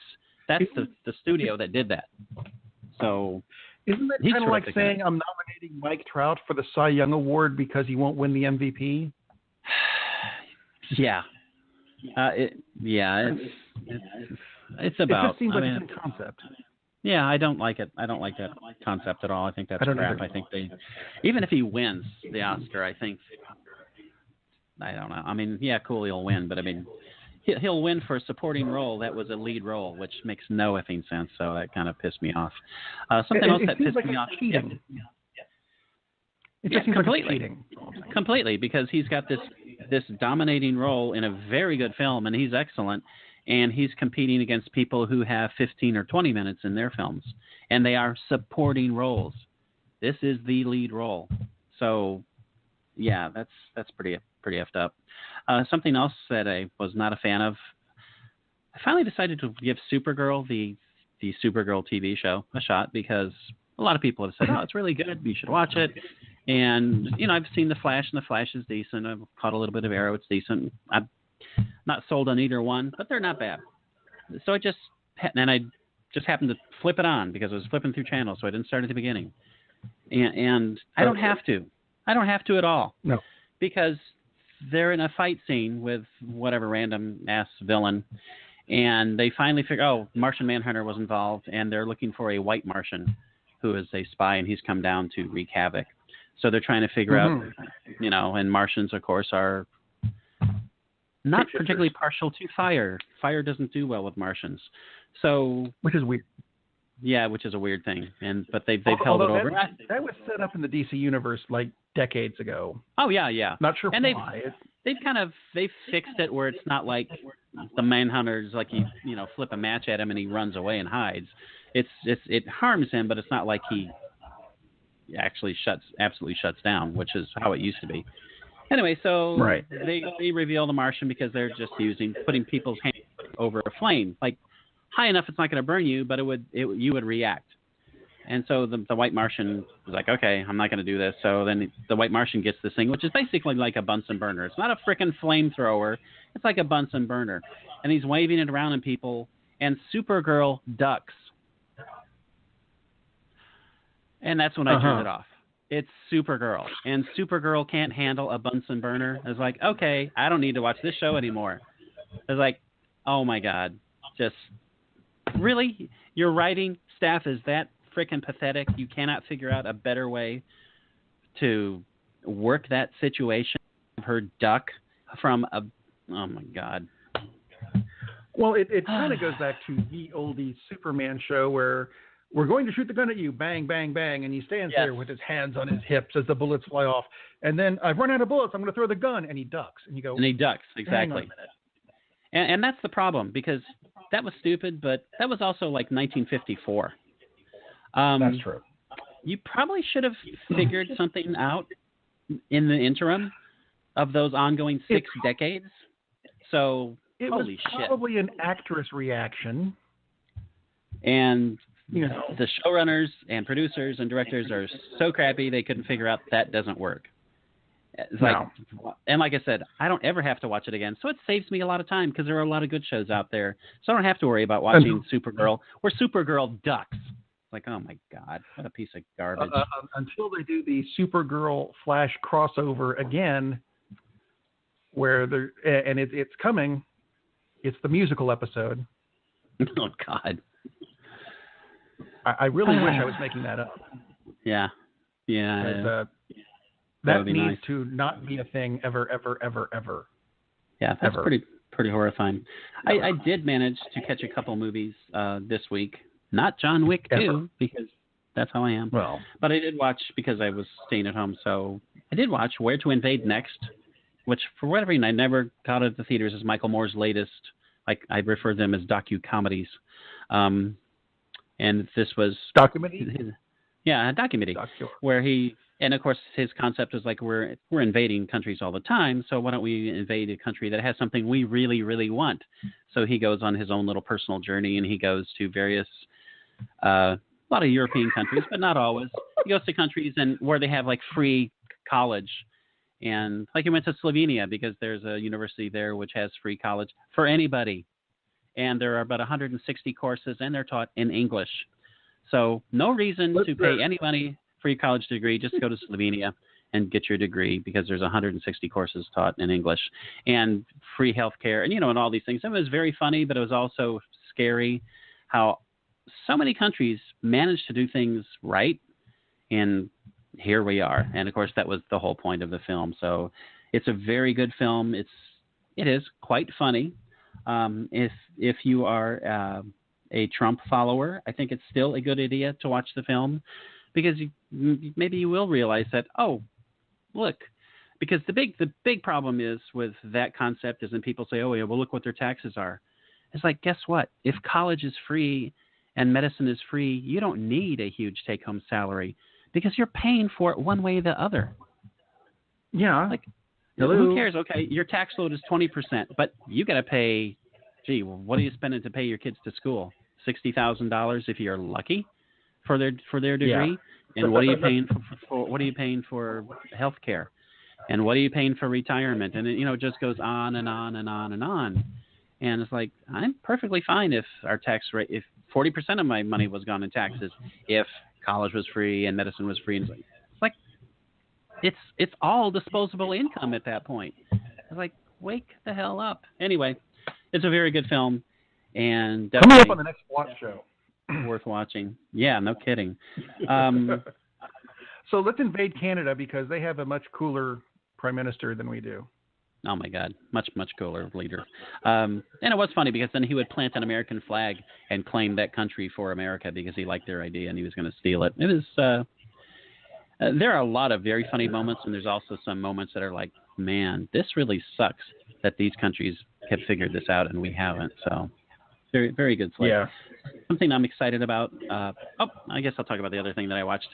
L: the studio that did that. So
F: isn't that kind of like saying I'm nominating Mike Trout for the Cy Young Award because he won't win the MVP?
L: Yeah. It's about.
F: It just seems like a good concept.
L: Yeah, I don't like it. I don't like that concept at all. I think that's crap. I think even if he wins the Oscar, I don't know. I mean, cool, he'll win, but I mean, he'll win for a supporting role that was a lead role, which makes no effing sense. So that kind of pissed me off. Something else that pissed me off.
F: It just seems
L: completely.
F: like cheating.
L: Completely, because he's got this this dominating role in a very good film, and he's excellent. And he's competing against people who have 15 or 20 minutes in their films, and they are supporting roles. This is the lead role. So, yeah, that's pretty effed up. Something else that I was not a fan of. I finally decided to give Supergirl, the Supergirl TV show, a shot because a lot of people have said, "Oh, it's really good. You should watch it." And I've seen The Flash, and The Flash is decent. I've caught a little bit of Arrow. It's decent. I'm not sold on either one, but they're not bad. So I just happened to flip it on because I was flipping through channels, so I didn't start at the beginning. And I don't have to. I don't have to at all.
F: No.
L: Because they're in a fight scene with whatever random ass villain, and they finally figure, Martian Manhunter was involved, and they're looking for a white Martian who is a spy, and he's come down to wreak havoc. So they're trying to figure out, and Martians, of course, are not particularly partial to fire. Fire doesn't do well with Martians. So,
F: which is weird.
L: Yeah, which is a weird thing. But they've held it over.
F: That was set up in the DC universe like decades ago.
L: Oh yeah.
F: Not sure
L: and
F: why.
L: They've fixed it where it's not like the Manhunter's like you flip a match at him and he runs away and hides. It harms him, but it's not like he actually absolutely shuts down, which is how it used to be. Anyway, so they reveal the Martian because they're just putting people's hands over a flame, like high enough it's not going to burn you, but you would react. And so the white Martian was like, okay, I'm not going to do this. So then the white Martian gets this thing, which is basically like a Bunsen burner. It's not a frickin' flamethrower. It's like a Bunsen burner. And he's waving it around at people, and Supergirl ducks. And that's when I turned it off. It's Supergirl. And Supergirl can't handle a Bunsen burner. I was like, okay, I don't need to watch this show anymore. I was like, oh my God. Just, really? Your writing staff is that freaking pathetic? You cannot figure out a better way to work that situation? Her duck from a... Oh my God.
F: Well, it kind of goes back to the oldie Superman show where we're going to shoot the gun at you, bang, bang, bang, and he stands there with his hands on his hips as the bullets fly off. And then, I've run out of bullets, I'm going to throw the gun, and he ducks. And you go... And
L: he ducks, exactly. And that's the problem, because that was stupid, but that was also like 1954.
F: That's true.
L: You probably should have figured something out in the interim of those ongoing 6 decades. So, holy shit.
F: It was probably an actress reaction.
L: And... the showrunners and producers and directors are so crappy they couldn't figure out that doesn't work. It's and like I said, I don't ever have to watch it again, so it saves me a lot of time because there are a lot of good shows out there. So I don't have to worry about watching Supergirl where Supergirl ducks. It's like, oh my God, what a piece of garbage.
F: Until they do the Supergirl Flash crossover again, where it's coming. It's the musical episode.
L: Oh God.
F: I really wish I was making that up.
L: Yeah.
F: That needs to not be a thing ever.
L: Yeah, that's pretty horrifying. I did manage to catch a couple movies this week. Not John Wick 2, because that's how I am.
F: Well,
L: but I did watch, because I was staying at home, so I did watch Where to Invade Next, which for whatever reason I never caught at the theaters. Is Michael Moore's latest, like I refer to them as docu-comedies. And this was...
F: Documentary?
L: Yeah, a documentary. Where he... And, of course, his concept is like we're invading countries all the time, so why don't we invade a country that has something we really, really want? So he goes on his own little personal journey, and he goes to various... a lot of European countries, but not always. He goes to countries where they have, like, free college. And, like, he went to Slovenia because there's a university there which has free college for anybody. And there are about 160 courses, and they're taught in English. So no reason to pay any money for your college degree. Just go to Slovenia and get your degree, because there's 160 courses taught in English. And free health care, and, and all these things. It was very funny, but it was also scary how so many countries managed to do things right. And here we are. And, of course, that was the whole point of the film. So it's a very good film. It is quite funny. If you are a Trump follower, I think it's still a good idea to watch the film, because maybe you will realize that, oh, look, Because the big problem is with that concept is when people say, oh, yeah, well, look what their taxes are. It's like, guess what? If college is free and medicine is free, you don't need a huge take-home salary because you're paying for it one way or the other.
F: Yeah.
L: Like, who cares? Okay, your tax load is 20%, but you got to pay, gee, well, what are you spending to pay your kids to school? $60,000 if you're lucky for their degree? Yeah. And what are you paying for health care? And what are you paying for retirement? And it just goes on and on and on and on. And it's like, I'm perfectly fine if our tax rate, if 40% of my money was gone in taxes, if college was free and medicine was free. And it's all disposable income at that point. It's like, wake the hell up. Anyway, it's a very good film, and
F: coming up on the next Whaaat show.
L: Worth watching. Yeah, no kidding.
F: So let's invade Canada because they have a much cooler prime minister than we do.
L: Oh my God, much cooler leader. And it was funny because then he would plant an American flag and claim that country for America because he liked their idea and he was going to steal it. It was. There are a lot of very funny moments, and there's also some moments that are like, man, this really sucks that these countries have figured this out and we haven't. So, very, very good slate.
F: Yeah.
L: Something I'm excited about. I guess I'll talk about the other thing that I watched.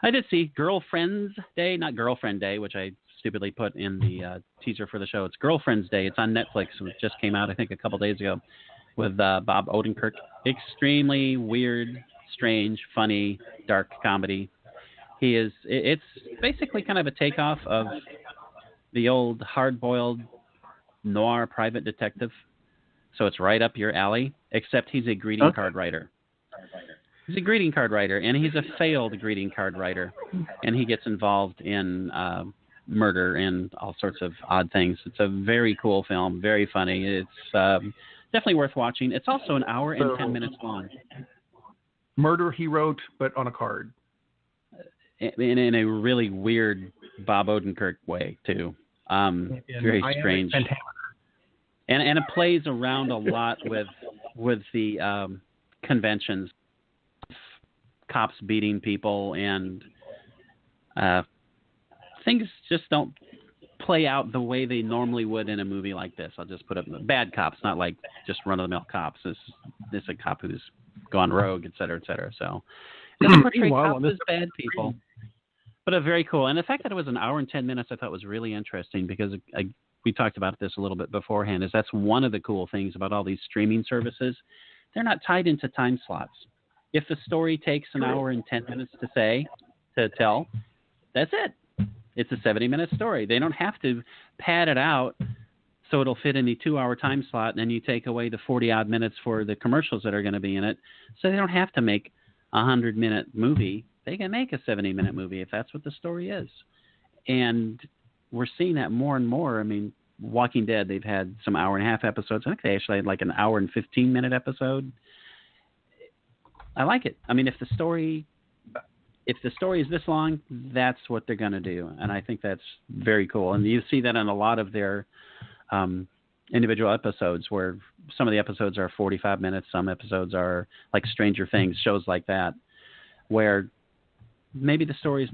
L: I did see Girlfriend's Day, not Girlfriend Day, which I stupidly put in the teaser for the show. It's Girlfriend's Day. It's on Netflix. It just came out, I think, a couple days ago with Bob Odenkirk. Extremely weird, strange, funny, dark comedy. It's basically kind of a takeoff of the old hard-boiled noir private detective. So it's right up your alley, except he's a greeting card writer. He's a greeting card writer, and he's a failed greeting card writer. And he gets involved in murder and all sorts of odd things. It's a very cool film, very funny. It's definitely worth watching. It's also an hour and 10 minutes long.
F: Murder he wrote, but on a card.
L: In a really weird Bob Odenkirk way, too. Very strange. And it plays around a lot with the conventions. Cops beating people and things just don't play out the way they normally would in a movie like this. I'll just put up bad cops, not like just run-of-the-mill cops. This is a cop who's gone rogue, et cetera, et cetera. So it doesn't portray cops as bad people, but very cool. And the fact that it was an hour and 10 minutes I thought was really interesting because we talked about this a little bit beforehand, is that's one of the cool things about all these streaming services. They're not tied into time slots. If the story takes an hour and 10 minutes to tell, that's it. It's a 70-minute story. They don't have to pad it out so it'll fit in the 2-hour time slot, and then you take away the 40-odd minutes for the commercials that are going to be in it. So they don't have to make a 100-minute movie. They can make a 70-minute movie if that's what the story is. And we're seeing that more and more. I mean, Walking Dead, they've had some hour-and-a-half episodes. I think they actually had like an hour and 15-minute episode. I like it. I mean, if the story is this long, that's what they're going to do, and I think that's very cool. And you see that in a lot of their individual episodes, where some of the episodes are 45 minutes, some episodes are like Stranger Things, shows like that, where maybe the story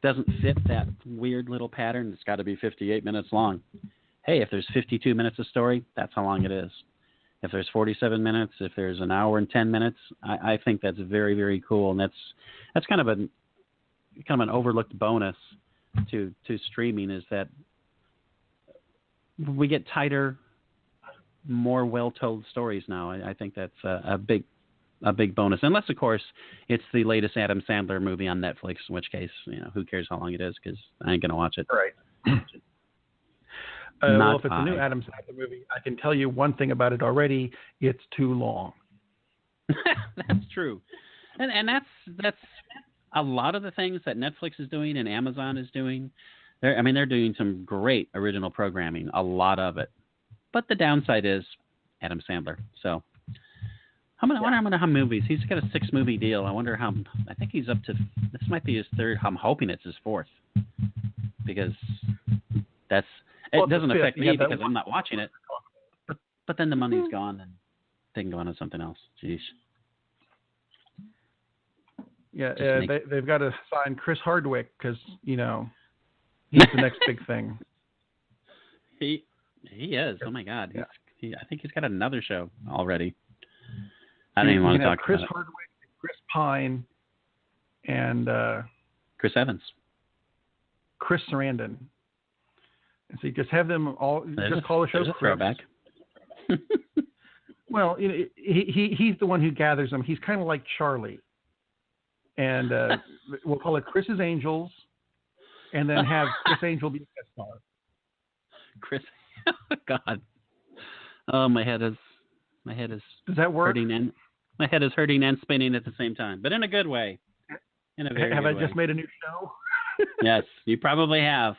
L: doesn't fit that weird little pattern. It's got to be 58 minutes long. Hey, if there's 52 minutes of story, that's how long it is. If there's 47 minutes, if there's an hour and 10 minutes, I think that's very, very cool. And that's kind of an overlooked bonus to streaming, is that we get tighter, more well-told stories now. I think that's a big bonus. Unless, of course, it's the latest Adam Sandler movie on Netflix, in which case, who cares how long it is, because I ain't going to watch it.
F: Right. Well, if it's a new Adam Sandler movie, I can tell you one thing about it already. It's too long.
L: That's true. And that's a lot of the things that Netflix is doing and Amazon is doing. They're doing some great original programming, a lot of it. But the downside is Adam Sandler. So I wonder how many movies. He's got a 6-movie deal. I wonder how. I think he's up to. This might be his 3rd. I'm hoping it's his 4th, because that's. It doesn't affect me because I'm not watching it. But then the money's gone and they can go on to something else. Jeez.
F: Yeah, they've got to sign Chris Hardwick because, He's the next big thing.
L: He is. Oh my God. I think he's got another show already. I don't even want to talk
F: Chris
L: about it.
F: Hardwick, Chris Pine, and
L: Chris Evans,
F: Chris Sarandon. And so you just have them all. Just call the show
L: Chris. Throwback.
F: Well, he's the one who gathers them. He's kind of like Charlie, and we'll call it Chris's Angels, and then have Chris Angel be the guest star.
L: Chris, God, oh my head is.
F: Does that work?
L: Hurting my head is hurting and spinning at the same time, but in a good way. In a very
F: have
L: good
F: I
L: way.
F: just made a new show?
L: Yes, you probably have.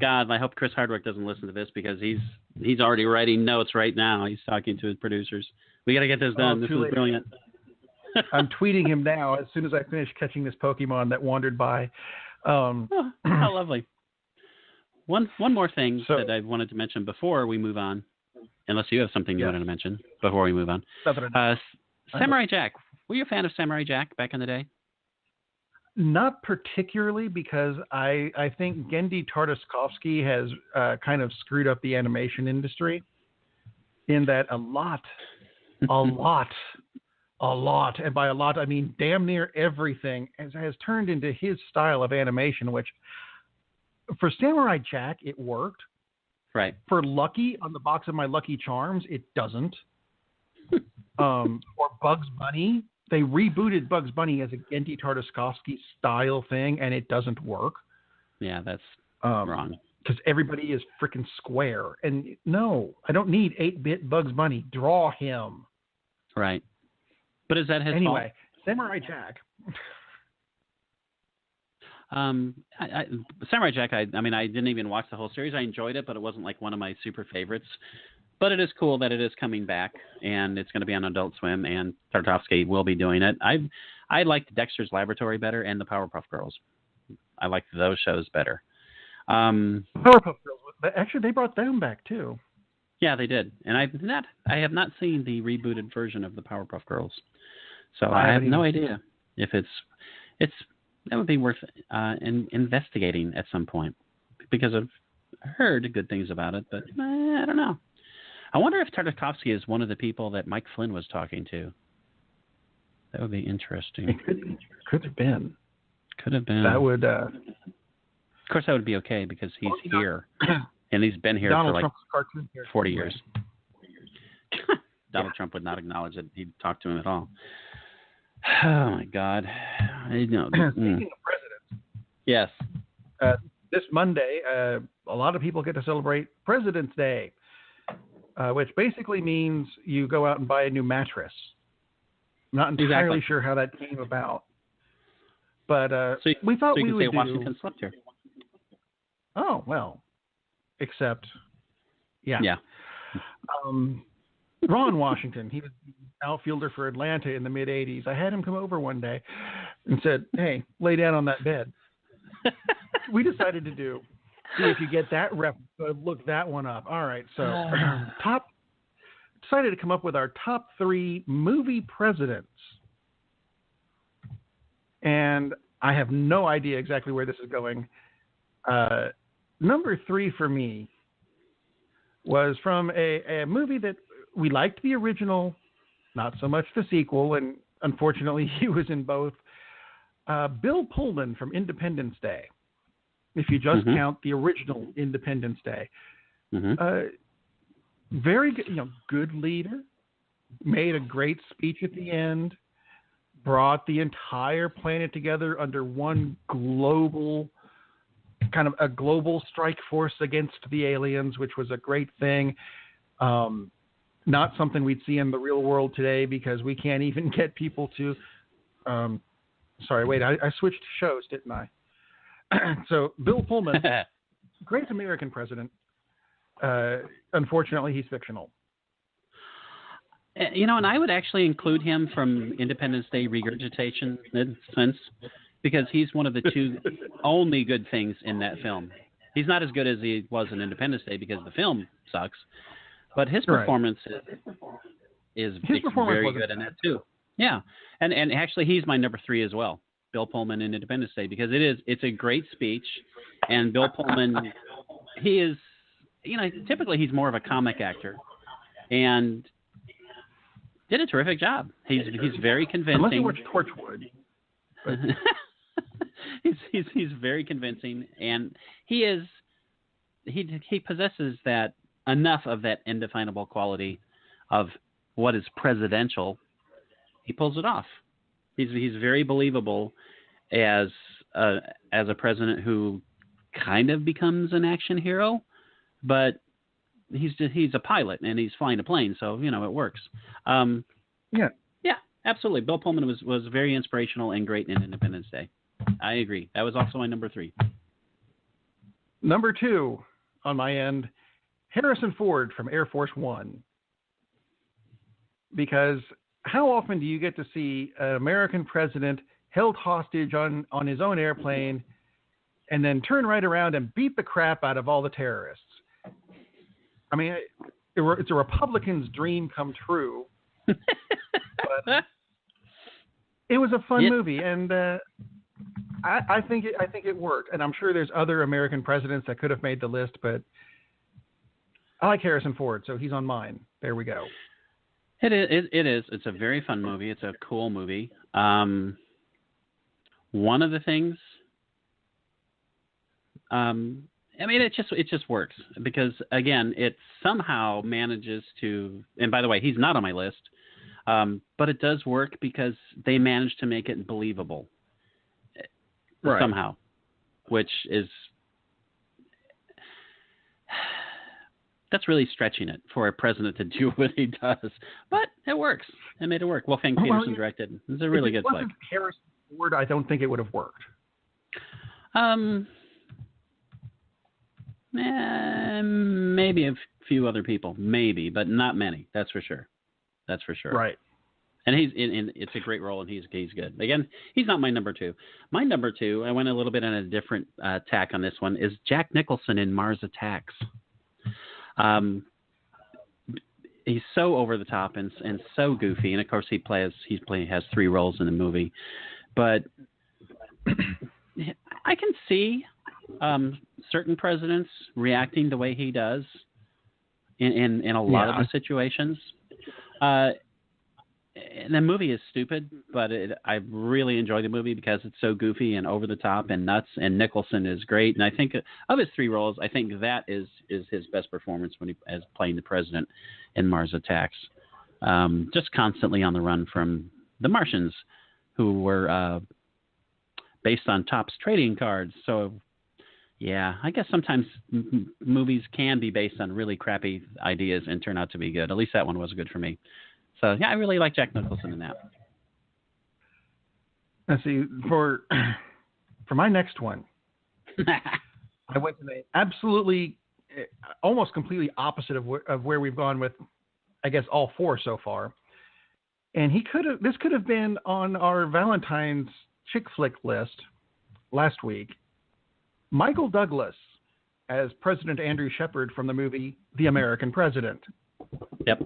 L: God, I hope Chris Hardwick doesn't listen to this because he's already writing notes right now. He's talking to his producers. We got to get this done. This is brilliant.
F: I'm tweeting him now as soon as I finish catching this Pokemon that wandered by.
L: How lovely. One more thing that I wanted to mention before we move on, unless you have something you wanted to mention before we move on. Samurai Jack. Were you a fan of Samurai Jack back in the day?
F: Not particularly, because I think Genndy Tartakovsky has kind of screwed up the animation industry in that a lot, and by a lot I mean damn near everything has turned into his style of animation, which for Samurai Jack it worked.
L: Right.
F: For Lucky, on the box of my Lucky Charms, it doesn't. Or Bugs Bunny. They rebooted Bugs Bunny as a Genndy Tartakovsky style thing, and it doesn't work.
L: Yeah, that's wrong.
F: Because everybody is freaking square. And no, I don't need 8-bit Bugs Bunny. Draw him.
L: Right. But is that his fault?
F: Anyway, Samurai Jack.
L: Samurai Jack, I didn't even watch the whole series. I enjoyed it, but it wasn't like one of my super favorites. But it is cool that it is coming back, and it's going to be on Adult Swim, and Tartakovsky will be doing it. I liked Dexter's Laboratory better and the Powerpuff Girls. I liked those shows better.
F: Powerpuff Girls, actually, they brought them back too.
L: Yeah, they did, and I have not seen the rebooted version of the Powerpuff Girls, so I have no idea if it's that would be worth investigating at some point, because I've heard good things about it, but I don't know. I wonder if Tartakovsky is one of the people that Mike Flynn was talking to. That would be interesting.
F: It could have been.
L: Could have been.
F: That would.
L: Of course, that would be okay because he's here, and he's been here
F: Donald
L: for like
F: Trump's
L: 40 years. Donald Trump would not acknowledge that he'd talk to him at all. Oh my God!
F: Speaking of presidents,
L: yes.
F: This Monday, a lot of people get to celebrate President's Day. Which basically means you go out and buy a new mattress. I'm not entirely sure how that came about. But we thought we would do...
L: Washington slept here.
F: Oh, well. Except, yeah. Ron Washington, he was an outfielder for Atlanta in the mid-'80s. I had him come over one day and said, hey, lay down on that bed. We decided to see if you get that look that one up. All right, so decided to come up with our top 3 movie presidents. And I have no idea exactly where this is going. Number 3 for me was from a movie that we liked the original, not so much the sequel, and unfortunately he was in both. Bill Pullman from Independence Day. If you just count the original Independence Day. Very good, good leader, made a great speech at the end, brought the entire planet together under one global, kind of a global strike force against the aliens, which was a great thing. Not something we'd see in the real world today because we can't even get people to, I switched shows, didn't I? So Bill Pullman, great American president. Unfortunately, he's fictional.
L: And I would actually include him from Independence Day regurgitation in a sense, because he's one of the 2 only good things in that film. He's not as good as he was in Independence Day because the film sucks, but his performance is very good in that too. Yeah, and actually he's my number 3 as well. Bill Pullman in Independence Day because it's a great speech, and Bill Pullman, he is, typically he's more of a comic actor, and did a terrific job. He's very convincing.
F: Unless you watch Torchwood. But...
L: he's very convincing, and he possesses that enough of that indefinable quality of what is presidential. He pulls it off. He's very believable as a president who kind of becomes an action hero, but he's a pilot and he's flying a plane, so it works. Yeah, absolutely. Bill Pullman was very inspirational and great in Independence Day. I agree. That was also my number 3.
F: Number 2 on my end, Harrison Ford from Air Force One. Because how often do you get to see an American president held hostage on his own airplane and then turn right around and beat the crap out of all the terrorists? I mean, it's a Republican's dream come true. But it was a fun movie, and I think it worked. And I'm sure there's other American presidents that could have made the list, but I like Harrison Ford, so he's on mine. There we go.
L: It is. It's a very fun movie. It's a cool movie. One of the things, it just works because, again, it somehow manages to, and by the way, he's not on my list, but it does work because they managed to make it believable somehow, which is, that's really stretching it for a president to do what he does, but it works. It made it work. Wolfgang Peterson directed. It's a really good flick.
F: If it wasn't Harrison Ford, I don't think it would have worked.
L: Maybe a few other people, maybe, but not many. That's for sure.
F: Right.
L: And it's a great role, and he's good. Again, he's not my number 2. My number 2, I went a little bit on a different tack on this one, is Jack Nicholson in Mars Attacks. He's so over the top and so goofy, and of course he has 3 roles in the movie, but I can see certain presidents reacting the way he does in a lot of the situations. And the movie is stupid, but I really enjoy the movie because it's so goofy and over the top and nuts. And Nicholson is great. And I think of his 3 roles, I think that is his best performance when as playing the president in Mars Attacks. Just constantly on the run from the Martians, who were based on Topps trading cards. So, yeah, I guess sometimes movies can be based on really crappy ideas and turn out to be good. At least that one was good for me. So, yeah, I really like Jack Nicholson in that.
F: Let's see, for my next one, I went to the absolutely, almost completely opposite of where we've gone with, I guess, all 4 so far. And this could have been on our Valentine's chick flick list last week. Michael Douglas as President Andrew Shepard from the movie The American President.
L: Yep.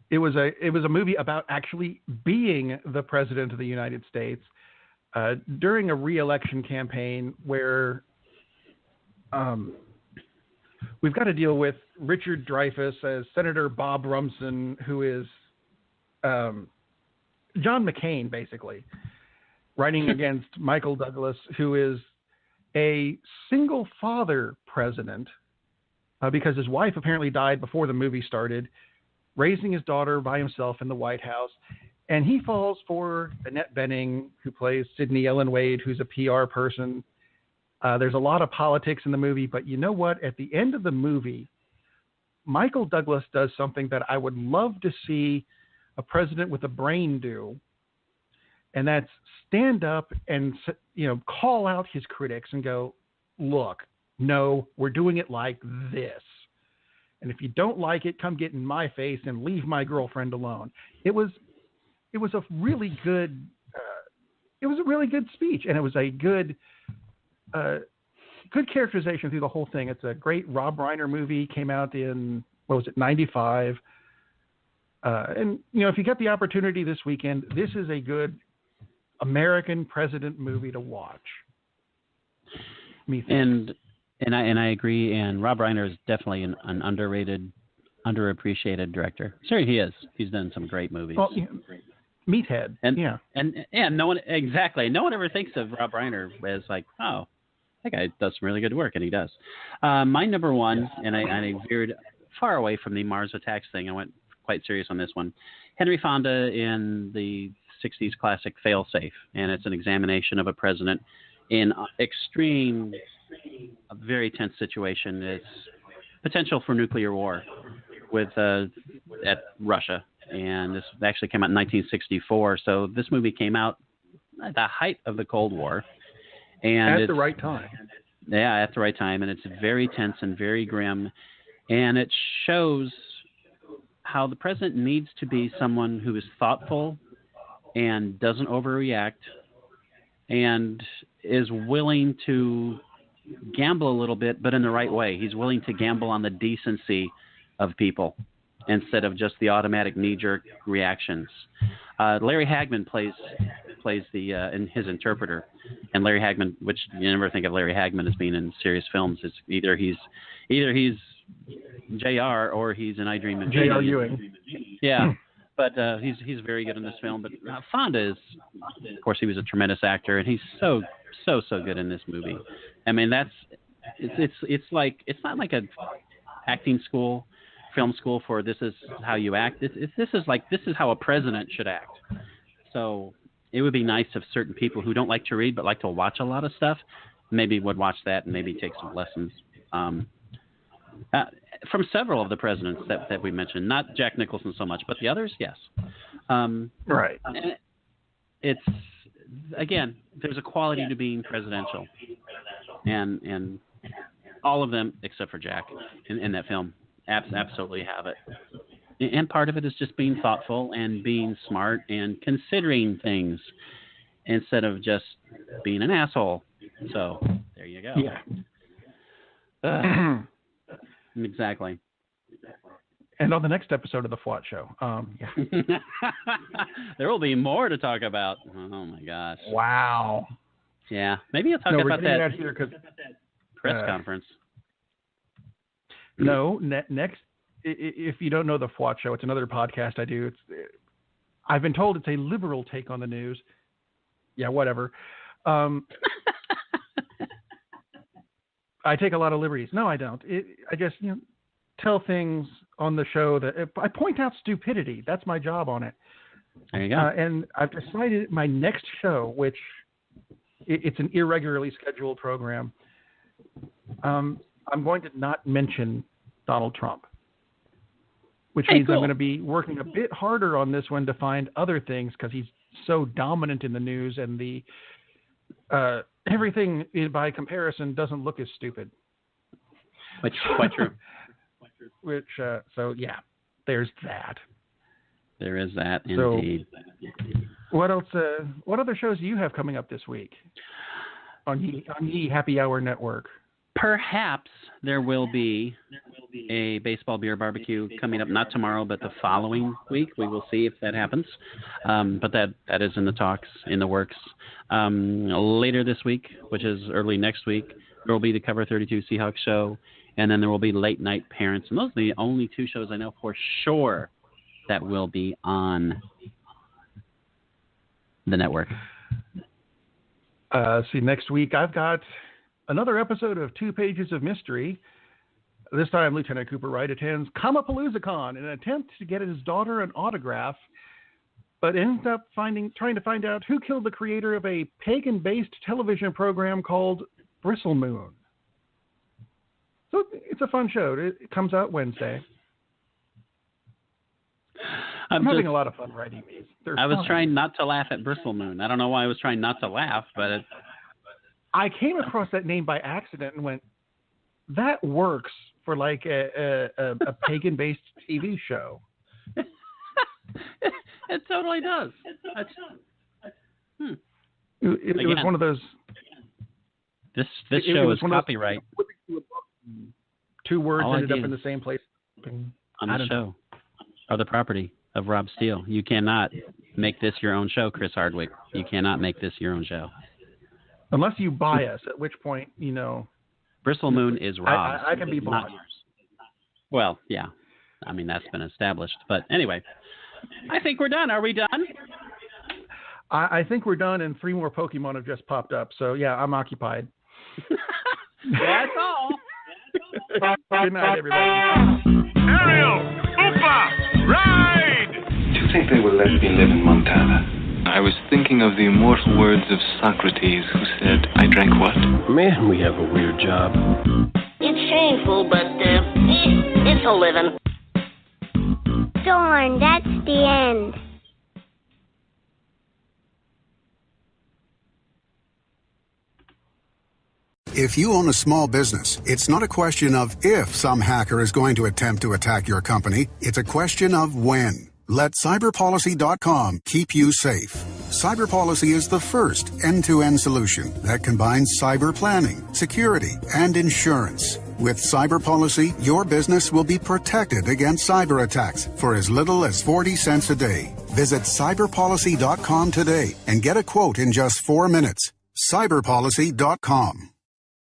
F: It was a movie about actually being the president of the United States during a re-election campaign where we've got to deal with Richard Dreyfuss as Senator Bob Rumson, who is John McCain, basically, running against Michael Douglas, who is a single father president because his wife apparently died before the movie started, raising his daughter by himself in the White House. And he falls for Annette Bening, who plays Sydney Ellen Wade, who's a PR person. There's a lot of politics in the movie, but you know what? At the end of the movie, Michael Douglas does something that I would love to see a president with a brain do, and that's stand up and, call out his critics and go, look, no, we're doing it like this. And if you don't like it, come get in my face and leave my girlfriend alone. It was a really good, speech, and it was a good characterization through the whole thing. It's a great Rob Reiner movie. Came out in, 95. And, if you get the opportunity this weekend, this is a good American president movie to watch.
L: And I agree. And Rob Reiner is definitely an underrated, underappreciated director. Sure, he is. He's done some great movies.
F: Well, Meathead.
L: And no one ever thinks of Rob Reiner as like, oh, that guy does some really good work, and he does. My number one, and I veered far away from the Mars Attacks thing. I went quite serious on this one. Henry Fonda in the 60s classic Failsafe, and it's an examination of a president in extreme, a very tense situation. It's potential for nuclear war with at Russia, and this actually came out in 1964. So this movie came out at the height of the Cold War, and
F: at the right time.
L: Yeah, at the right time, and it's very tense and very grim, and it shows how the president needs to be someone who is thoughtful and doesn't overreact and is willing to gamble a little bit, but in the right way. He's willing to gamble on the decency of people instead of just the automatic knee-jerk reactions. Larry Hagman plays the in his interpreter, and Larry Hagman, which you never think of Larry Hagman as being in serious films. It's either he's J.R. or he's in I Dream of Jeannie.
F: J.R. Ewing.
L: Yeah. But he's very good in this film. But Fonda is, of course, he was a tremendous actor, and he's so good in this movie. I mean, it's not like a acting school, film school for this is how you act. This is how a president should act. So it would be nice if certain people who don't like to read but like to watch a lot of stuff maybe would watch that and maybe take some lessons. From several of the presidents that we mentioned, not Jack Nicholson so much, but the others, yes.
F: Right.
L: It's, again, there's a quality to being presidential, and all of them except for Jack in that film absolutely have it. And part of it is just being thoughtful and being smart and considering things instead of just being an asshole. So there you go.
F: Yeah.
L: Exactly.
F: And on the next episode of the Whaaat Show,
L: there will be more to talk about. Oh my gosh!
F: Wow.
L: Yeah, maybe I'll talk about that
F: out here
L: press conference.
F: No, next. If you don't know the Whaaat Show, it's another podcast I do. I've been told it's a liberal take on the news. Yeah, whatever. I take a lot of liberties. No, I don't. I just tell things on the show that I point out stupidity. That's my job on it.
L: There you go.
F: And I've decided my next show, which it's an irregularly scheduled program, I'm going to not mention Donald Trump, which means cool. I'm going to be working a bit harder on this one to find other things because he's so dominant in the news and the everything by comparison doesn't look as stupid.
L: Which quite true.
F: Which so yeah, there's that.
L: There is that indeed.
F: What else? What other shows do you have coming up this week on Ye Happy Hour Network?
L: Perhaps there will be a baseball beer barbecue coming up, not tomorrow, but the following week. We will see if that happens. But that is in the talks, in the works. Later this week, which is early next week, there will be the Cover 32 Seahawks show, and then there will be Late Night Parents. And those are the only two shows I know for sure that will be on the network.
F: See, next week I've got another episode of 2 Pages of Mystery. This time, Lieutenant Cooper Wright attends Comapaloozacon in an attempt to get his daughter an autograph, but ends up trying to find out who killed the creator of a pagan-based television program called Bristle Moon. So it's a fun show. It comes out Wednesday. I'm having a lot of fun writing these.
L: I was trying not to laugh at Bristle Moon. I don't know why I was trying not to laugh, but
F: I came across that name by accident and went, that works for like a pagan-based TV show.
L: It totally does.
F: It was one of those.
L: This show is copyright.
F: 2 words ended up in the same place.
L: On the show. Or the property. of Rob Steele. You cannot make this your own show, Chris Hardwick. You cannot make this your own show.
F: Unless you buy us, at which point,
L: Bristol Moon is Rob's.
F: I can be bought.
L: Not yours. Well, yeah. I mean, that's been established. But anyway, I think we're done. Are we done?
F: I think we're done, and 3 more Pokemon have just popped up. So, yeah, I'm occupied.
L: That's all.
F: Good night, everybody.
H: Ariel! Oopa! Ride!
G: Do you think they will let me live in Montana?
A: I was thinking of the immortal words of Socrates, who said, I drank what?
E: Man, we have a weird job.
B: It's shameful, but it's a living. Darn, that's the end.
M: If you own a small business, it's not a question of if some hacker is going to attempt to attack your company. It's a question of when. Let cyberpolicy.com keep you safe. CyberPolicy is the first end-to-end solution that combines cyber planning, security, and insurance. With CyberPolicy, your business will be protected against cyber attacks for as little as 40 cents a day. Visit cyberpolicy.com today and get a quote in just 4 minutes. cyberpolicy.com.